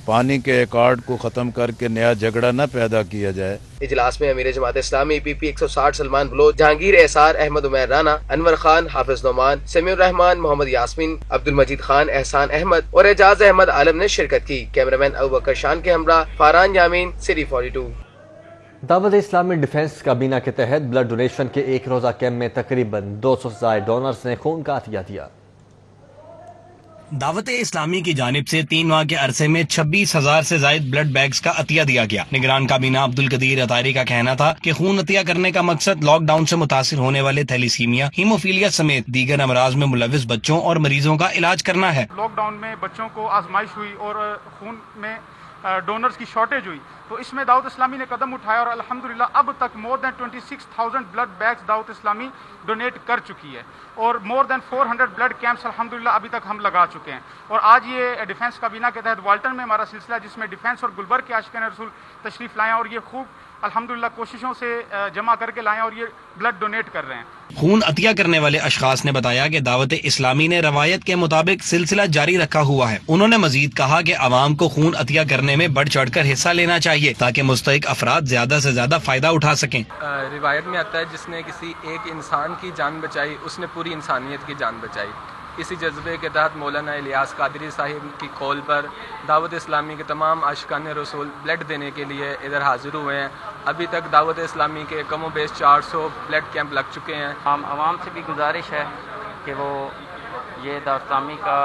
پانی کے ایکارڈ کو ختم کر کے نیا جھگڑا نہ پیدا کیا جائے۔ اجلاس میں امیر جماعت اسلامی PP 160 سلمان بلوچ، جہانگیر احسار، احمد عمیر رانا، انور خان، حافظ نعمان، سمیع الرحمان، محمد یاسمین، عبد المجید خان، احسان احمد اور اعجاز احمد عالم نے شرکت کی۔ کیمرامین ابوبکر شان کے ہمراہ فاران یامین، سری 42۔ دعوت اسلامی ڈیفنس کابینہ کے تحت بلڈ ڈونیشن کے ایک روزہ کیمپ میں تقریباً 200 سے زائد ڈونرز نے خون کا عطیہ دیا۔ دعوت اسلامی کی جانب سے 3 ماہ کے عرصے میں 26,000 سے زائد بلڈ بیگز کا عطیہ دیا گیا۔ نگران کابینہ عبدالقدیر اطاری کا کہنا تھا کہ خون عطیہ کرنے کا مقصد لاک ڈاؤن سے متاثر ہونے والے تھیلیسیمیا، ہیموفیلیا سمیت دیگر امراض میں ملوث بچوں اور مریضوں کا علاج کرنا ہے۔ لاک ڈاؤن میں بچوں کو آزمائش ہوئی اور خون میں ڈونرز کی شارٹیج ہوئی، تو اس میں دعوت اسلامی نے قدم اٹھایا اور الحمدللہ اب تک مور دین 26,000 بلڈ بیگز دعوت اسلامی ڈونیٹ کر چکی ہے، اور مور دین 400 بلڈ کیمپس الحمدللہ ابھی تک ہم لگا چکے ہیں۔ اور آج یہ ڈیفنس کابینہ کے تحت والٹن میں ہمارا سلسلہ، جس میں ڈیفنس اور گلبرگ کے عاشقان رسول تشریف لائیں، اور یہ خوب الحمدللہ کوششوں سے جمع کر کے لائیں اور یہ بلڈ ڈونیٹ کر رہے ہیں۔ خون عطیہ کرنے والے اشخاص نے بتایا کہ دعوت اسلامی نے روایت کے مطابق سلسلہ جاری رکھا ہوا ہے۔ انہوں نے مزید کہا کہ عوام کو خون عطیہ کرنے میں بڑھ چڑھ کر حصہ لینا چاہیے تاکہ مستحق افراد زیادہ سے زیادہ فائدہ اٹھا سکیں۔ روایت میں آتا ہے جس نے کسی ایک انسان کی جان بچائی، اس نے پوری انسانیت کی جان بچائی۔ اسی جذبے کے تحت مولانا الیاس قادری صاحب کی کال پر دعوت اسلامی کے تمام عاشقان رسول بلڈ دینے کے لیے ادھر حاضر ہوئے ہیں۔ ابھی تک دعوت اسلامی کے کم و بیش 400 بلڈ کیمپ لگ چکے ہیں۔ عوام سے بھی گزارش ہے کہ وہ یہ دعوت اسلامی کا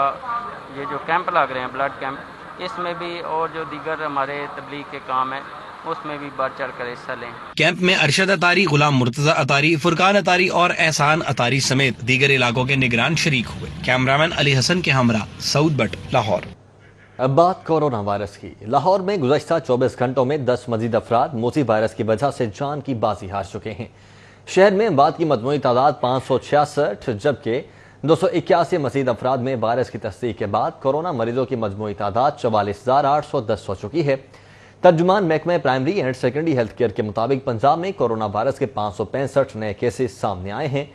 یہ جو کیمپ لگ رہے ہیں بلڈ کیمپ، اس میں بھی اور جو دیگر ہمارے تبلیغ کے کام ہیں اس میں بھی بڑھ چڑھ کر حصہ لیں۔ کیمپ میں ارشد اطاری، غلام مرتضی اطاری، فرقان اطاری اور احسان اطاری سمیت دیگر علاقوں کے نگران شریک ہوئے۔ کیمرامین علی حسن کے ہمراہ سعود بٹ، لاہور۔ اب بات کورونا وائرس کی۔ لاہور میں گزشتہ 24 گھنٹوں میں 10 مزید افراد موذی وائرس کی وجہ سے جان کی بازی ہار چکے ہیں۔ شہر میں اموات کی مجموعی تعداد 566، جبکہ 281 مزید افراد میں وائرس کی تصدیق کے بعد کورونا مریضوں کی مجموعی تعداد 44,810 ہو چکی ہے۔ ترجمان محکمہ primary and secondary health care کے مطابق پنجاب میں کورونا وائرس کے 565 نئے کیسز سامنے آئے ہیں۔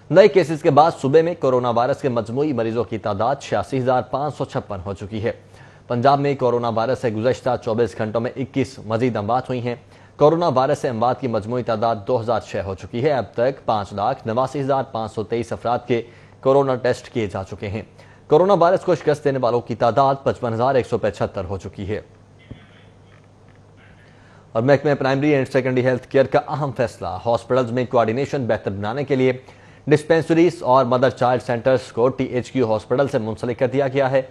نئے کیسز کے بعد صوبے میں کورونا وائرس کے مجموعی مریضوں کی تعداد 86,556 ہو چکی ہے۔ پنجاب میں کورونا وائرس سے گزشتہ 24 گھنٹوں میں 21 مزید اموات ہوئی ہیں۔ کورونا وائرس سے اموات کی مجموعی تعداد 2006 ہو چکی ہے۔ اب تک 5,89,523 افراد کے کورونا ٹیسٹ کیے جا چکے ہیں۔ کورونا وائرس کو شکست دینے والوں کی تعداد 55,175 ہو چکی ہے۔ اور محکمہ primary and secondary health care کا اہم فیصلہ، ہاسپٹلز میں کوارڈینیشن بہتر بنانے کے لیے ڈسپینسریز اور مدر چائلڈ سینٹرز کو THQ ہاسپٹل سے منسلک کر دیا گیا ہے۔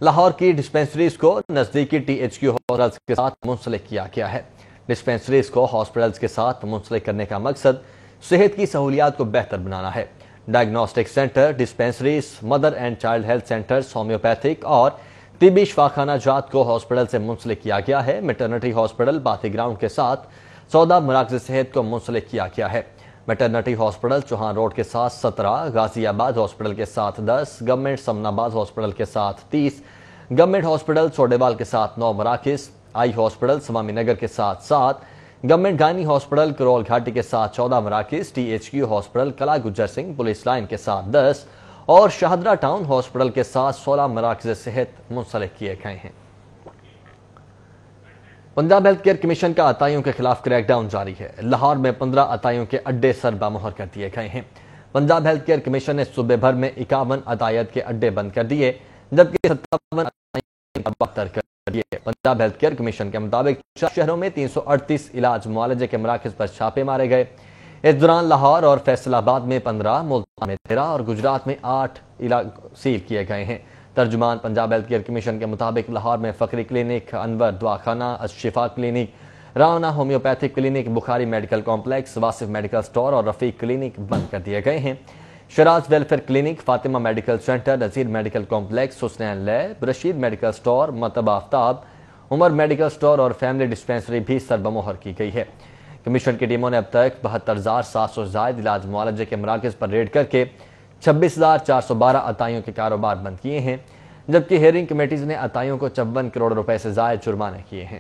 لاہور کی ڈسپینسریز کو نزدیکی THQ ہاسپٹلز کے ساتھ منسلک کیا گیا ہے۔ ڈسپینسریز کو ہاسپٹلز کے ساتھ منسلک کرنے کا مقصد صحت کی سہولیات کو بہتر بنانا ہے۔ Diagnostic centre, dispensaries, mother and child health centres, homeopathic اور طبی شفاخانہ جات کو ہاسپٹل سے منسلک کیا گیا ہے۔ میٹرنٹی ہاسپٹل باتی گراؤنڈ کے ساتھ 14 مراکز صحت کو منسلک کیا گیا ہے۔ میٹرنٹی ہاسپٹل چوہان روڈ کے ساتھ 17، غازی آباد ہاسپٹل کے ساتھ 10، گورنمنٹ سمن آباد ہاسپٹل کے ساتھ 30، گورنمنٹ ہاسپٹل سوڈیوال کے ساتھ 9 مراکز، آئی ہاسپٹل سوامی نگر کے ساتھ 7، گورنمنٹ گائنی ہاسپٹل کرول گھاٹی کے ساتھ 14 مراکز، THQ ہاسپٹل کلا گجر سنگھ پولیس لائن کے ساتھ 10 اور شہدرہ ٹاؤن ہاسپٹل کے ساتھ 16 مراکز صحت منسلک کیے گئے ہیں۔ پنجاب ہیلتھ کیئر کمیشن کا عطائیوں کے خلاف کریک ڈاؤن جاری ہے۔ لاہور میں 15 عطائیوں کے اڈے سربا مہر کر دیے گئے ہیں۔ پنجاب ہیلتھ کیئر کمیشن نے صوبے بھر میں 51 عطائیت کے اڈے بند کر دیے، جبکہ 57 عطائیوں کر دیے۔ پنجاب ہیلتھ کیئر کمیشن کے مطابق 4 شہروں میں 338 علاج معالجے کے مراکز پر چھاپے مارے گئے۔ اس دوران لاہور اور فیصل آباد میں 15، ملتان میں 13 اور گجرات میں 8 علاقے سیل کیے گئے ہیں۔ ترجمان پنجاب ہیلتھ کیئر کمیشن کے مطابق لاہور میں فخری کلینک، انور دواخانہ، Al Shifa clinic, Rawna homeopathic clinic, Bukhari medical complex, Wasif medical store اور رفیق کلینک بند کر دیے گئے ہیں۔ Shiraz welfare clinic, Fatima medical centre, Nazir medical complex, Hasnain lab, Rashid medical store, مطب آفتاب، عمر میڈیکل سٹور اور فیملی ڈسپینسری بھی سربمہر کی گئی ہے۔ کمیشن کی ٹیموں نے اب تک 72,700 زائد علاج معالجے کے مراکز پر ریڈ کر کے 26,412 عطائیوں کے کاروبار بند کیے ہیں، جبکہ ہیئرنگ کمیٹیز نے عطائیوں کو 54 کروڑ روپے سے زائد جرمانے کیے ہیں۔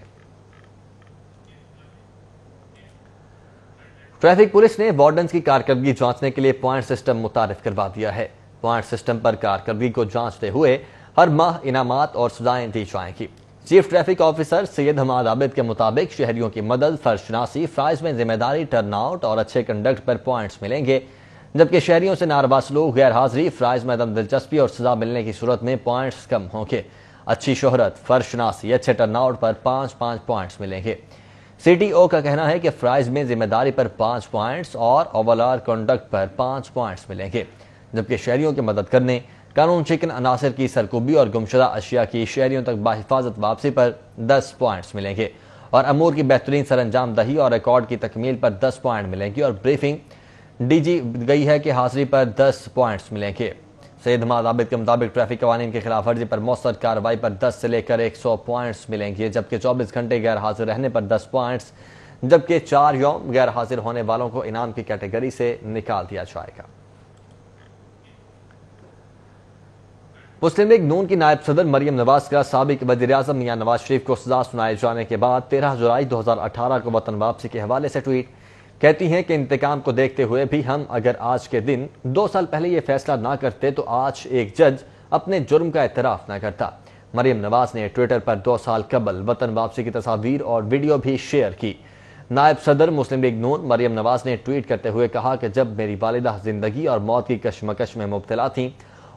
ٹریفک پولیس نے وارڈنز کی کارکردگی جانچنے کے لیے پوائنٹ سسٹم متعارف کروا دیا ہے۔ پوائنٹ سسٹم پر کارکردگی کو جانچتے ہوئے ہر ماہ انعامات اور سزائیں دی جائیں گی۔ چیف ٹریفک آفیسر سید حماد عابد کے مطابق شہریوں کی مدد، فرض شناسی، فرائض میں ذمہ داری، ٹرن آؤٹ اور اچھے کنڈکٹ پر پوائنٹس ملیں گے، جبکہ شہریوں سے ناروا سلوک، غیر حاضری، فرائض میں عدم دلچسپی اور سزا ملنے کی صورت میں پوائنٹس کم ہوں گے۔ اچھی شہرت، فرض شناسی، اچھے ٹرن آؤٹ پر 5 پوائنٹس ملیں گے۔ CTO کا کہنا ہے کہ فرائض میں ذمہ داری پر 5 پوائنٹس اور اوولار کنڈکٹ پر 5 پوائنٹس ملیں گے، جبکہ شہریوں کی مدد کرنے، قانون شکن عناصر کی سرکوبی اور گمشدہ اشیاء کی شہریوں تک بحفاظت واپسی پر 10 پوائنٹس ملیں گے، اور امور کی بہترین سر انجام دہی اور ریکارڈ کی تکمیل پر 10 پوائنٹ ملیں گی، اور بریفنگ DG گئی ہے کہ حاضری پر 10 پوائنٹس ملیں گے۔ سید حماد عابد کے مطابق ٹریفک قوانین کی خلاف ورزی پر مؤثر کارروائی پر 10 سے لے کر 100 پوائنٹس ملیں گے، جبکہ 24 گھنٹے غیر حاضر رہنے پر 10 پوائنٹس، جبکہ 4 یوم غیر حاضر ہونے والوں کو انعام کی کیٹیگری سے نکال دیا جائے گا۔ مسلم لیگ نون کی نائب صدر مریم نواز کا سابق وزیر اعظم میاں نواز شریف کو سزا سنائے جانے کے بعد 13 جولائی 2018 کو وطن واپسی کے حوالے سے ٹویٹ کہتی ہیں کہ انتقام کو دیکھتے ہوئے بھی ہم اگر آج کے دن 2 سال پہلے یہ فیصلہ نہ کرتے تو آج ایک جج اپنے جرم کا اعتراف نہ کرتا۔ مریم نواز نے ٹویٹر پر 2 سال قبل وطن واپسی کی تصاویر اور ویڈیو بھی شیئر کی۔ نائب صدر مسلم لیگ نون مریم نواز نے ٹویٹ کرتے ہوئے کہا کہ جب میری والدہ زندگی اور موت کی کشمکش میں مبتلا تھیں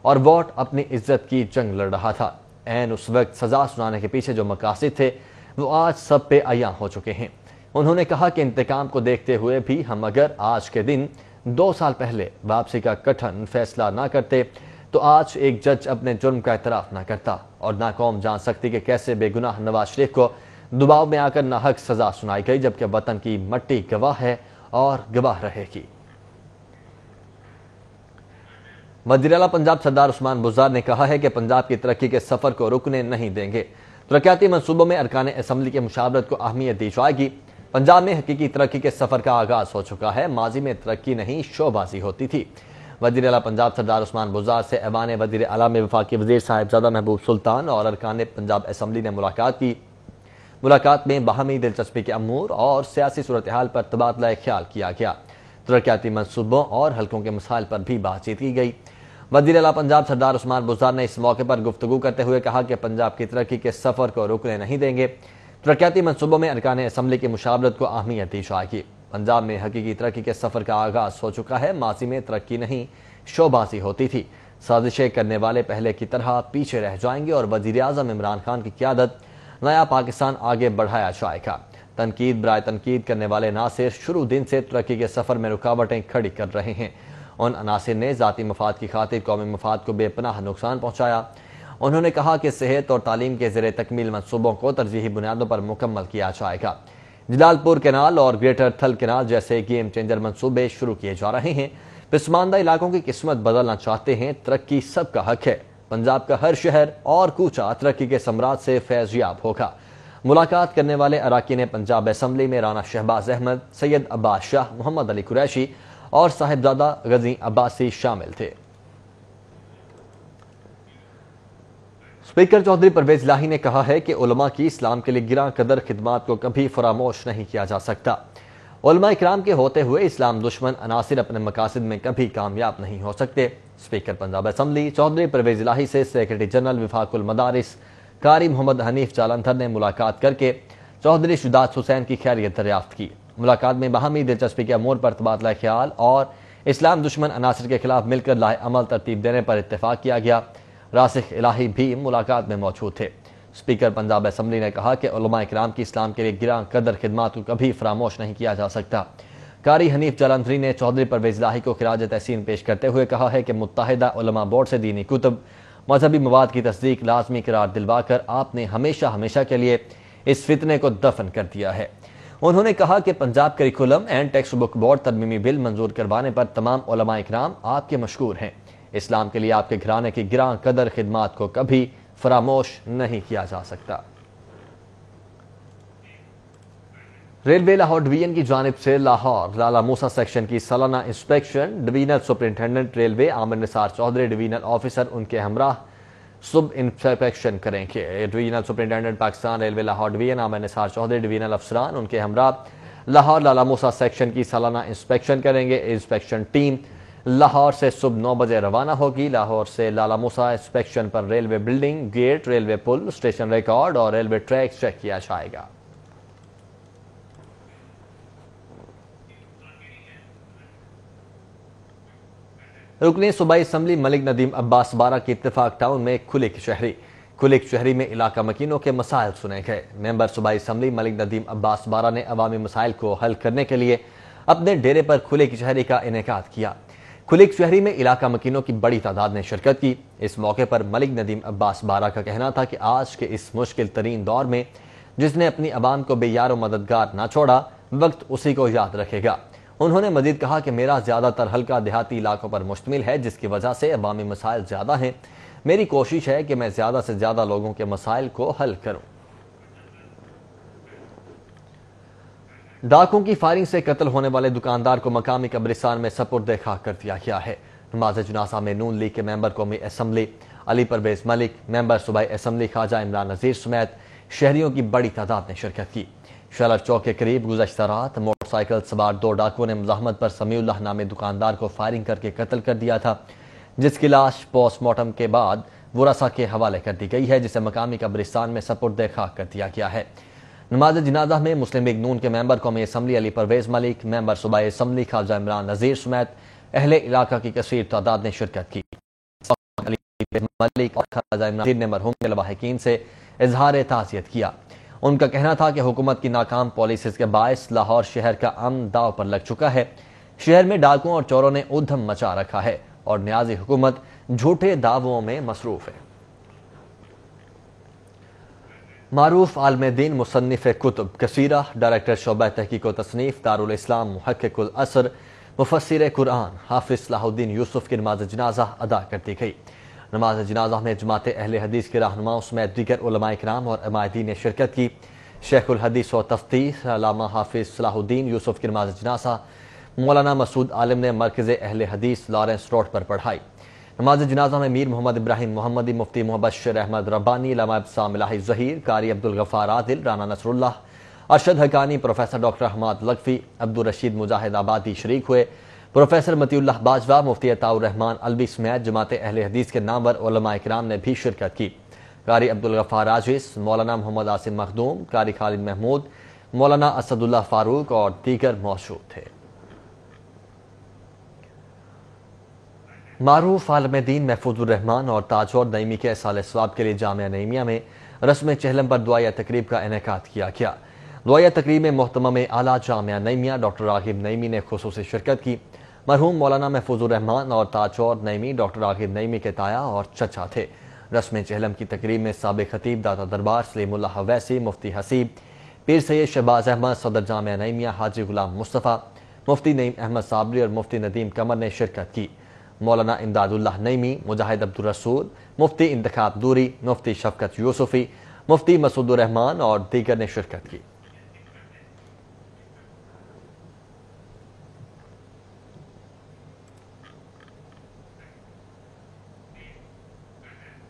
اور ووٹ اپنی عزت کی جنگ لڑ رہا تھا، عین اس وقت سزا سنانے کے پیچھے جو مقاصد تھے وہ آج سب پہ عیاں ہو چکے ہیں۔ انہوں نے کہا کہ انتقام کو دیکھتے ہوئے بھی ہم اگر آج کے دن 2 سال پہلے واپسی کا کٹھن فیصلہ نہ کرتے تو آج ایک جج اپنے جرم کا اعتراف نہ کرتا، اور نہ قوم جان سکتی کہ کیسے بے گناہ نواز شریف کو دباؤ میں آ کر ناحق سزا سنائی گئی، جبکہ وطن کی مٹی گواہ ہے اور گواہ رہے گی۔ وزیر اعلیٰ پنجاب سردار عثمان بزدار نے کہا ہے کہ پنجاب کی ترقی کے سفر کو رکنے نہیں دیں گے۔ ترقیاتی منصوبوں میں ارکان اسمبلی کی مشاورت کو اہمیت دی جائے گی۔ پنجاب میں حقیقی ترقی کے سفر کا آغاز ہو چکا ہے، ماضی میں ترقی نہیں شو بازی ہوتی تھی۔ وزیر اعلیٰ پنجاب سردار عثمان بزدار سے ایوان وزیر اعلیٰ میں وفاقی وزیر صاحبزادہ محبوب سلطان اور ارکان پنجاب اسمبلی نے ملاقات کی۔ ملاقات میں باہمی دلچسپی کے امور اور سیاسی صورتحال پر تبادلہ خیال کیا گیا۔ ترقیاتی منصوبوں اور حلقوں کے مسائل پر بھی بات چیت کی گئی۔ وزیر اعلیٰ پنجاب سردار عثمان بزدار نے اس موقع پر گفتگو کرتے ہوئے کہا کہ پنجاب کی ترقی کے سفر کو رکنے نہیں دیں گے۔ ترقیاتی منصوبوں میں ارکان اسمبلی کی مشاورت کو اہمیت دی جائے گی۔ پنجاب میں حقیقی ترقی کے سفر کا آغاز ہو چکا ہے۔ ماضی میں ترقی نہیں شوبازی ہوتی تھی، سازشیں کرنے والے پہلے کی طرح پیچھے رہ جائیں گے اور وزیر اعظم عمران خان کی قیادت نیا پاکستان آگے بڑھایا جائے گا۔ تنقید برائے تنقید کرنے والے عناصر شروع دن سے ترقی کے سفر میں رکاوٹیں کھڑی کر رہے ہیں۔ ان عناصر نے ذاتی مفاد کی خاطر قومی مفاد کو بے پناہ نقصان پہنچایا۔ انہوں نے کہا کہ صحت اور تعلیم کے زیر تکمیل منصوبوں کو ترجیحی بنیادوں پر مکمل کیا جائے گا۔ جلال پور کینال اور گریٹر تھل کینال جیسے گیم چینجر منصوبے شروع کیے جا رہے ہیں۔ پسماندہ علاقوں کی قسمت بدلنا چاہتے ہیں، ترقی سب کا حق ہے۔ پنجاب کا ہر شہر اور کوچہ ترقی کے ثمرات سے فیض یاب ہوگا۔ ملاقات کرنے والے اراکین پنجاب اسمبلی میں رانا شہباز احمد، سید عباس شاہ، محمد علی قریشی اور صاحبزادہ غزی عباسی شامل تھے۔ اسپیکر چودھری پرویز الہی نے کہا ہے کہ علماء کی اسلام کے لیے گراں قدر خدمات کو کبھی فراموش نہیں کیا جا سکتا۔ علماء اکرام کے ہوتے ہوئے اسلام دشمن عناصر اپنے مقاصد میں کبھی کامیاب نہیں ہو سکتے۔ اسپیکر پنجاب اسمبلی چودھری پرویز الہی سے سیکرٹری جنرل وفاق المدارس قاری محمد حنیف جالندھر نے ملاقات کر کے چودھری شجاعت حسین کی خیریت دریافت کی۔ ملاقات میں باہمی دلچسپی کے امور پر تبادلہ خیال اور اسلام دشمن عناصر کے خلاف مل کر لاہے عمل ترتیب دینے پر اتفاق کیا گیا۔ راسخ الہی بھی ملاقات میں موجود تھے۔ اسپیکر پنجاب اسمبلی نے کہا کہ علماء اکرام کی اسلام کے لیے گراں قدر خدمات کو کبھی فراموش نہیں کیا جا سکتا۔ قاری حنیف جالندھری نے چودھری پرویز الہی کو خراج تحسین پیش کرتے ہوئے کہا ہے کہ متحدہ علماء بورڈ سے دینی کتب، مذہبی مواد کی تصدیق لازمی قرار دلوا کر آپ نے ہمیشہ کے لیے اس فتنے کو دفن کر دیا ہے۔ انہوں نے کہا کہ Punjab curriculum and textbook board ترمیمی بل منظور کروانے پر تمام علماء اکرام آپ کے مشکور ہیں۔ اسلام کے لیے آپ کے گھرانے کی گراں قدر خدمات کو کبھی فراموش نہیں کیا جا سکتا۔ ریلوے لاہور ڈویژن کی جانب سے لاہور لالا موسیٰ سیکشن کی سالانہ inspection divisional superintendent railway Amir Nisar Chaudhry divisional officer ان کے ہمراہ سب انسپیکشن کریں گے۔ Divisional superintendent Pakistan railway Lahore division Amir Nisar Chaudhry divisional افسران ان کے ہمراہ لاہور لالا موسیٰ سیکشن کی سالانہ انسپیکشن کریں گے۔ انسپیکشن ٹیم لاہور سے صبح 9 بجے روانہ ہوگی۔ لاہور سے لالا موسیٰ انسپیکشن پر ریلوے بلڈنگ، گیٹ، ریلوے پل، اسٹیشن ریکارڈ اور ریلوے ٹریک چیک کیا جائے گا۔ رکن صوبائی اسمبلی ملک ندیم عباس بارہ کی اتفاق ٹاؤن میں کھلک شہری میں علاقہ مکینوں کے مسائل سنے گئے۔ ممبر صوبائی اسمبلی ملک ندیم عباس بارہ نے عوامی مسائل کو حل کرنے کے لیے اپنے ڈیرے پر کھلک شہری کا انعقاد کیا۔ کھلک شہری میں علاقہ مکینوں کی بڑی تعداد نے شرکت کی۔ اس موقع پر ملک ندیم عباس بارہ کا کہنا تھا کہ آج کے اس مشکل ترین دور میں جس نے اپنی عوام کو بے یار و مددگار نہ چھوڑا، وقت اسی کو یاد رکھے گا۔ انہوں نے مزید کہا کہ میرا زیادہ تر حلقہ دیہاتی علاقوں پر مشتمل ہے، جس کی وجہ سے عوامی مسائل زیادہ ہیں۔ میری کوشش ہے کہ میں زیادہ سے زیادہ لوگوں کے مسائل کو حل کروں۔ ڈاکوں کی فائرنگ سے قتل ہونے والے دکاندار کو مقامی قبرستان میں سپرد خاک کر دیا گیا ہے۔ نماز جنازہ میں نون لیگ کے ممبر قومی اسمبلی علی پرویز ملک، ممبر صوبائی اسمبلی خواجہ عمران نذیر سمیت شہریوں کی بڑی تعداد نے شرکت کی۔ شیلر چوک کے قریب گزشتہ رات موٹر سائیکل سوار 2 ڈاکوؤں نے مزاحمت پر سمیع اللہ نامی دکاندار کو فائرنگ کر کے قتل کر دیا تھا، جس کی لاش پوسٹ مارٹم کے بعد ورثاء کے حوالے کر دی گئی ہے، جسے مقامی قبرستان میں سپرد خاک کر دیا گیا ہے۔ نماز جنازہ میں مسلم لیگ نون کے ممبر قومی اسمبلی علی پرویز ملک، ممبر صوبائی اسمبلی خواجہ عمران نذیر سمیت اہل علاقہ کی کثیر تعداد نے شرکت کی۔ علی ملک اور خواجہ عمران نذیر نے مرحوم کے لواحقین سے اظہار تعزیت کیا۔ ان کا کہنا تھا کہ حکومت کی ناکام پالیسیز کے باعث لاہور شہر کا امن داؤ پر لگ چکا ہے۔ شہر میں ڈاکوؤں اور چوروں نے ادھم مچا رکھا ہے اور نیازی حکومت جھوٹے دعووں میں مصروف ہے۔ معروف عالم دین، مصنف کتب کثیرہ، ڈائریکٹر شعبہ تحقیق و تصنیف دارالاسلام، محقق العصر، مفسر قرآن حافظ صلاح الدین یوسف کی نماز جنازہ ادا کر دی گئی۔ نماز جنازہ میں جماعت اہل حدیث کے رہنماؤں سمیت دیگر علماء اکرام اور عمائدین نے شرکت کی۔ شیخ الحدیث و تفتیح علامہ حافظ صلاح الدین یوسف کی نماز جنازہ مولانا مسعود عالم نے مرکز اہل حدیث لارنس روڈ پر پڑھائی۔ نماز جنازہ میں میر محمد ابراہیم محمدی، مفتی مبشر احمد ربانی، علامہ ابسام الہی ظہیر، قاری عبدالغفار عادل، رانا نصر اللہ، ارشد حقانی، پروفیسر ڈاکٹر احمد لطفی، عبدالرشید مجاہد آبادی شریک ہوئے۔ پروفیسر مطیع اللہ باجوہ، مفتی عطاء الرحمن الوی سمیت جماعت اہل حدیث کے نامور علماء اکرام نے بھی شرکت کی۔ قاری عبدالغفار عاجز، مولانا محمد عاصم مخدوم، قاری خالد محمود، مولانا اسد اللہ فاروق اور دیگر موجود تھے۔ معروف عالم دین محفوظ الرحمان اور تاج نعیمی کے اصال ثواب کے لیے جامعہ نعیمیہ میں رسم چہلم پر دعائیہ تقریب کا انعقاد کیا گیا۔ دعائیہ تقریب میں محتمم اعلیٰ جامعہ نعیمیہ ڈاکٹر راغب نعیمی نے خصوصی شرکت کی۔ مرحوم مولانا محفوظ الرحمان اور تاج نعیمی ڈاکٹر راغب نعیمی کے تایا اور چچا تھے۔ رسم چہلم کی تقریب میں سابق خطیب داتا دربار سلیم اللہ اویسی، مفتی حسیب، پیر سید شہباز احمد، صدر جامعہ نعیمیہ حاجی غلام مصطفیٰ، مفتی نعیم احمد صابری اور مفتی ندیم قمر نے شرکت کی۔ مولانا امداد اللہ نعیمی، مجاہد عبدالرسول، مفتی انتخاب دوری، مفتی شفقت یوسفی، مفتی مسعود الرحمان اور دیگر نے شرکت کی۔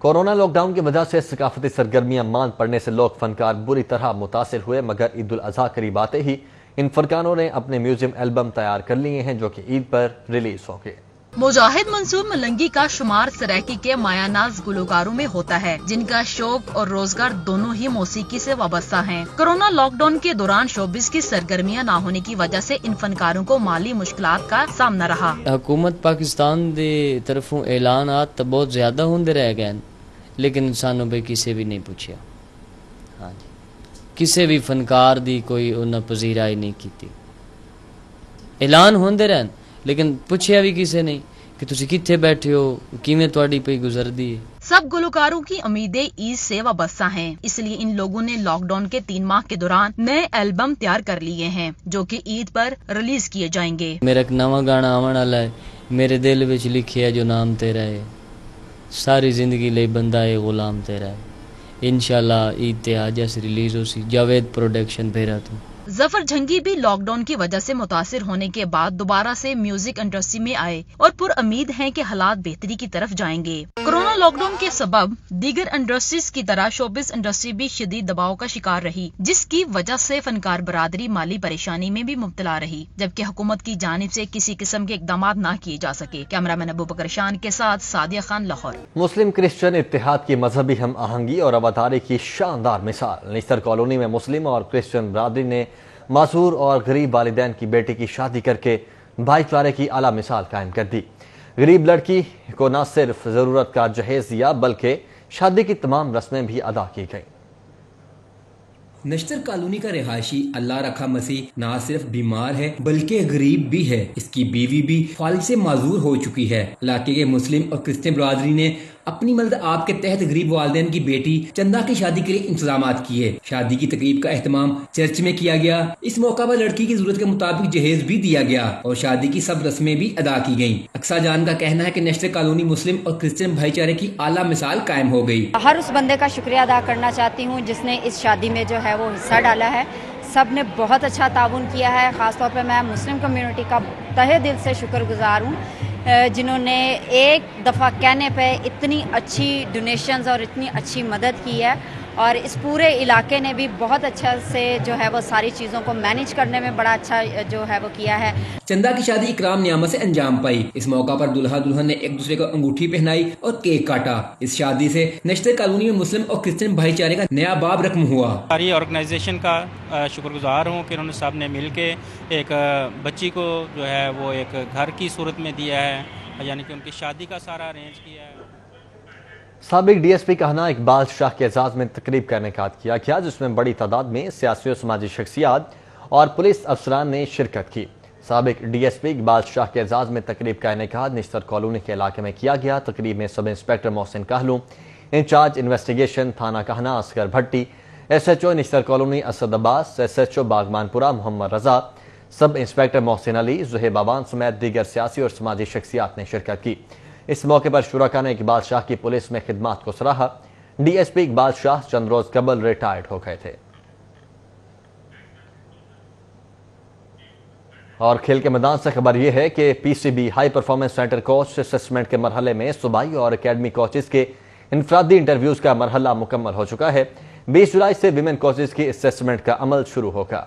کورونا لاک ڈاؤن کی وجہ سے ثقافتی سرگرمیاں ماند پڑنے سے لوگ فنکار بری طرح متاثر ہوئے، مگر عید الاضحیٰ قریب آتے ہی ان فنکاروں نے اپنے میوزیم البم تیار کر لیے ہیں جو کہ عید پر ریلیز ہوں گے۔ مجاہد منصور ملنگی کا شمار سرائکی کے مایہ ناز گلوکاروں میں ہوتا ہے، جن کا شوق اور روزگار دونوں ہی موسیقی سے وابستہ ہیں۔ کورونا لاک ڈاؤن کے دوران شوبز کی سرگرمیاں نہ ہونے کی وجہ سے ان فنکاروں کو مالی مشکلات کا سامنا رہا۔ حکومت پاکستان دے طرفوں اعلانات تو بہت زیادہ ہوندے رہ گئے، لیکن انسانوں پہ کسی بھی نہیں پوچھا۔ ہاں جی، کسی بھی فنکار دی کوئی انہیں پذیرائی نہیں کی۔ اعلان ہوندے رہن لیکن پوچھیا بھی کسی نہیں کہ تسی کتھے بیٹھے ہو، کیویں تواڈی پئی گزر دی۔ سب گلوکاروں کی امیدیں عید سے وابستہ ہیں، اس لیے ان لوگوں نے لاک ڈاؤن کے 3 ماہ کے دوران نئے البم تیار کر لیے ہیں جو کہ عید پر ریلیز کیے جائیں گے۔ میرا ایک نواں گانا آون والا ہے، میرے دل وچ لکھیا جو نام تیرا ہے، ساری زندگی لئی بندہ ہے غلام تیرا ہے۔ انشاءاللہ عید تے آج سے ریلیز ہو سی، جاوید پروڈکشن بھیرا تو۔ ظفر جھنگی بھی لاک ڈاؤن کی وجہ سے متاثر ہونے کے بعد دوبارہ سے میوزک انڈسٹری میں آئے اور پر امید ہیں کہ حالات بہتری کی طرف جائیں گے۔ کورونا لاک ڈاؤن کے سبب دیگر انڈسٹریز کی طرح شوبز انڈسٹری بھی شدید دباؤ کا شکار رہی، جس کی وجہ سے فنکار برادری مالی پریشانی میں بھی مبتلا رہی، جبکہ حکومت کی جانب سے کسی قسم کے اقدامات نہ کیے جا سکے۔ کیمرہ مین ابو بکر شان کے ساتھ سعدیہ خان، لاہور۔ مسلم کرسچن اتحاد کی مذہبی ہم آہنگی اور رواداری کی شاندار مثال۔ نشتر کالونی میں مسلم اور کرسچن برادری نے معذور اور غریب والدین کی بیٹی کی شادی کر کے بھائی چارے کی اعلیٰ مثال قائم کر دی۔ غریب لڑکی کو نہ صرف ضرورت کا جہیز دیا بلکہ شادی کی تمام رسمیں بھی ادا کی گئیں۔ نشتر کالونی کا رہائشی اللہ رکھا مسیح نہ صرف بیمار ہے بلکہ غریب بھی ہے، اس کی بیوی بھی فالج سے معذور ہو چکی ہے۔ علاقے کے مسلم اور کرسچن برادری نے اپنی مدد آپ کے تحت غریب والدین کی بیٹی چندہ کی شادی کے لیے انتظامات کیے۔ شادی کی تقریب کا اہتمام چرچ میں کیا گیا۔ اس موقع پر لڑکی کی ضرورت کے مطابق جہیز بھی دیا گیا اور شادی کی سب رسمیں بھی ادا کی گئیں۔ اقصا جان کا کہنا ہے کہ نشتر کالونی مسلم اور کرسچن بھائی چارے کی اعلیٰ مثال قائم ہو گئی۔ ہر اس بندے کا شکریہ ادا کرنا چاہتی ہوں جس نے اس شادی میں جو ہے وہ حصہ ڈالا ہے۔ سب نے بہت اچھا تعاون کیا ہے، خاص طور پہ میں مسلم کمیونٹی کا تہہ دل سے شکر گزار ہوں جنہوں نے ایک دفعہ کہنے پہ اتنی اچھی ڈونیشنز اور اتنی اچھی مدد کی ہے، اور اس پورے علاقے نے بھی بہت اچھا سے جو ہے وہ ساری چیزوں کو مینیج کرنے میں بڑا اچھا جو ہے وہ کیا ہے۔ چندہ کی شادی اکرام نعمت سے انجام پائی۔ اس موقع پر دلہا دلہن نے ایک دوسرے کو انگوٹھی پہنائی اور کیک کاٹا۔ اس شادی سے نشتر کالونی میں مسلم اور کرسچن بھائی چارے کا نیا باب رقم ہوا۔ ساری آرگنائزیشن کا شکر گزار ہوں کہ انہوں نے سب نے مل کے ایک بچی کو جو ہے وہ ایک گھر کی صورت میں دیا ہے، یعنی کہ ان کی شادی کا سارا ارینج کیا ہے۔ سابق ڈی ایس پی کہنا اقبال شاہ کے اعزاز میں تقریب کا انعقاد کیا گیا جس میں بڑی تعداد میں سیاسی و سماجی شخصیات اور پولیس افسران نے شرکت کی۔ سابق ڈی ایس پی اقبال شاہ کے اعزاز میں تقریب کا انعقاد نشتر کالونی کے علاقے میں کیا گیا۔ تقریب میں سب انسپیکٹر محسن کاہلو، انچارج انویسٹیگیشن تھانہ کہنا اصغر بھٹی، ایس ایچ او نشتر کالونی اسد عباس، ایس ایچ او باغمان پورہ محمد رضا، سب انسپیکٹر محسن علی، زہیب آوان سمیت دیگر سیاسی اور سماجی شخصیات نے شرکت کی۔ اس موقع پر شرکاء نے اقبال شاہ کی پولیس میں خدمات کو سراہا۔ ڈی ایس پی اقبال شاہ چند روز قبل ریٹائرڈ ہو گئے تھے۔ اور کھیل کے میدان سے خبر یہ ہے کہ P C B high performance centre coach assessment کے مرحلے میں صوبائی اور اکیڈمی کوچز کے انفرادی انٹرویوز کا مرحلہ مکمل ہو چکا ہے۔ 20 جولائی سے ویمن کوچز کی اسسمنٹ کا عمل شروع ہوگا۔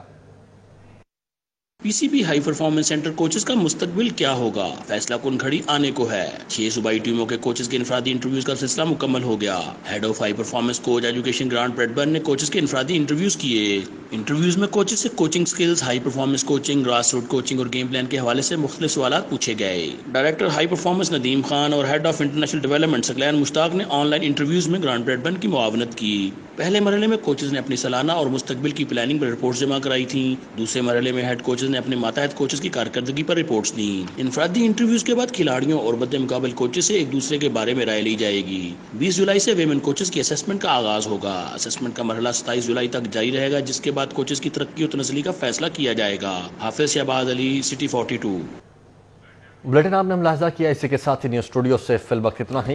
P C B high performance centre coaches کا مستقبل کیا ہوگا، فیصلہ کن گھڑی آنے کو ہے۔ 6 صوبائی ٹیموں کے کوچز کے انفرادی انٹرویوز کا سلسلہ مکمل ہو گیا۔ Head of high performance coach education Grant Bradburn نے کوچز کے انفرادی انٹرویوز کیے۔ انٹرویوز میں کوچز سے coaching skills, high performance coaching, grass root coaching اور گیم پلان کے حوالے سے مختلف سوالات پوچھے گئے۔ Director high performance Nadeem Khan اور head of international development Saqlain Mushtaq نے آن لائن انٹرویوز میں گرانٹ بریڈبرن کی معاونت کی۔ پہلے مرحلے میں کوچز نے اپنی سالانہ اور مستقبل کی پلاننگ پر رپورٹس جمع کرائی تھیں۔ دوسرے مرحلے میں ہیڈ کوچز نے اپنے ماتحت کوچز کی کارکردگی پر رپورٹس دیں۔ انفرادی انٹرویوز کے بعد کھلاڑیوں اور بد مقابل کوچز سے ایک دوسرے کے بارے میں رائے لی جائے گی۔ 20 جولائی سے ویمن کوچز کی اسسمنٹ کا آغاز ہوگا۔ اسسمنٹ کا مرحلہ 27 جولائی تک جاری رہے گا، جس کے بعد کوچز کی ترقی و تنزلی کا فیصلہ کیا جائے گا۔ حافظ شہباز علی، سٹی 42۔ بلیٹن آپ نے ملاحظہ کیا، اسی کے ساتھ ہی نیوز اسٹوڈیو سے فی الوقت اتنا ہی۔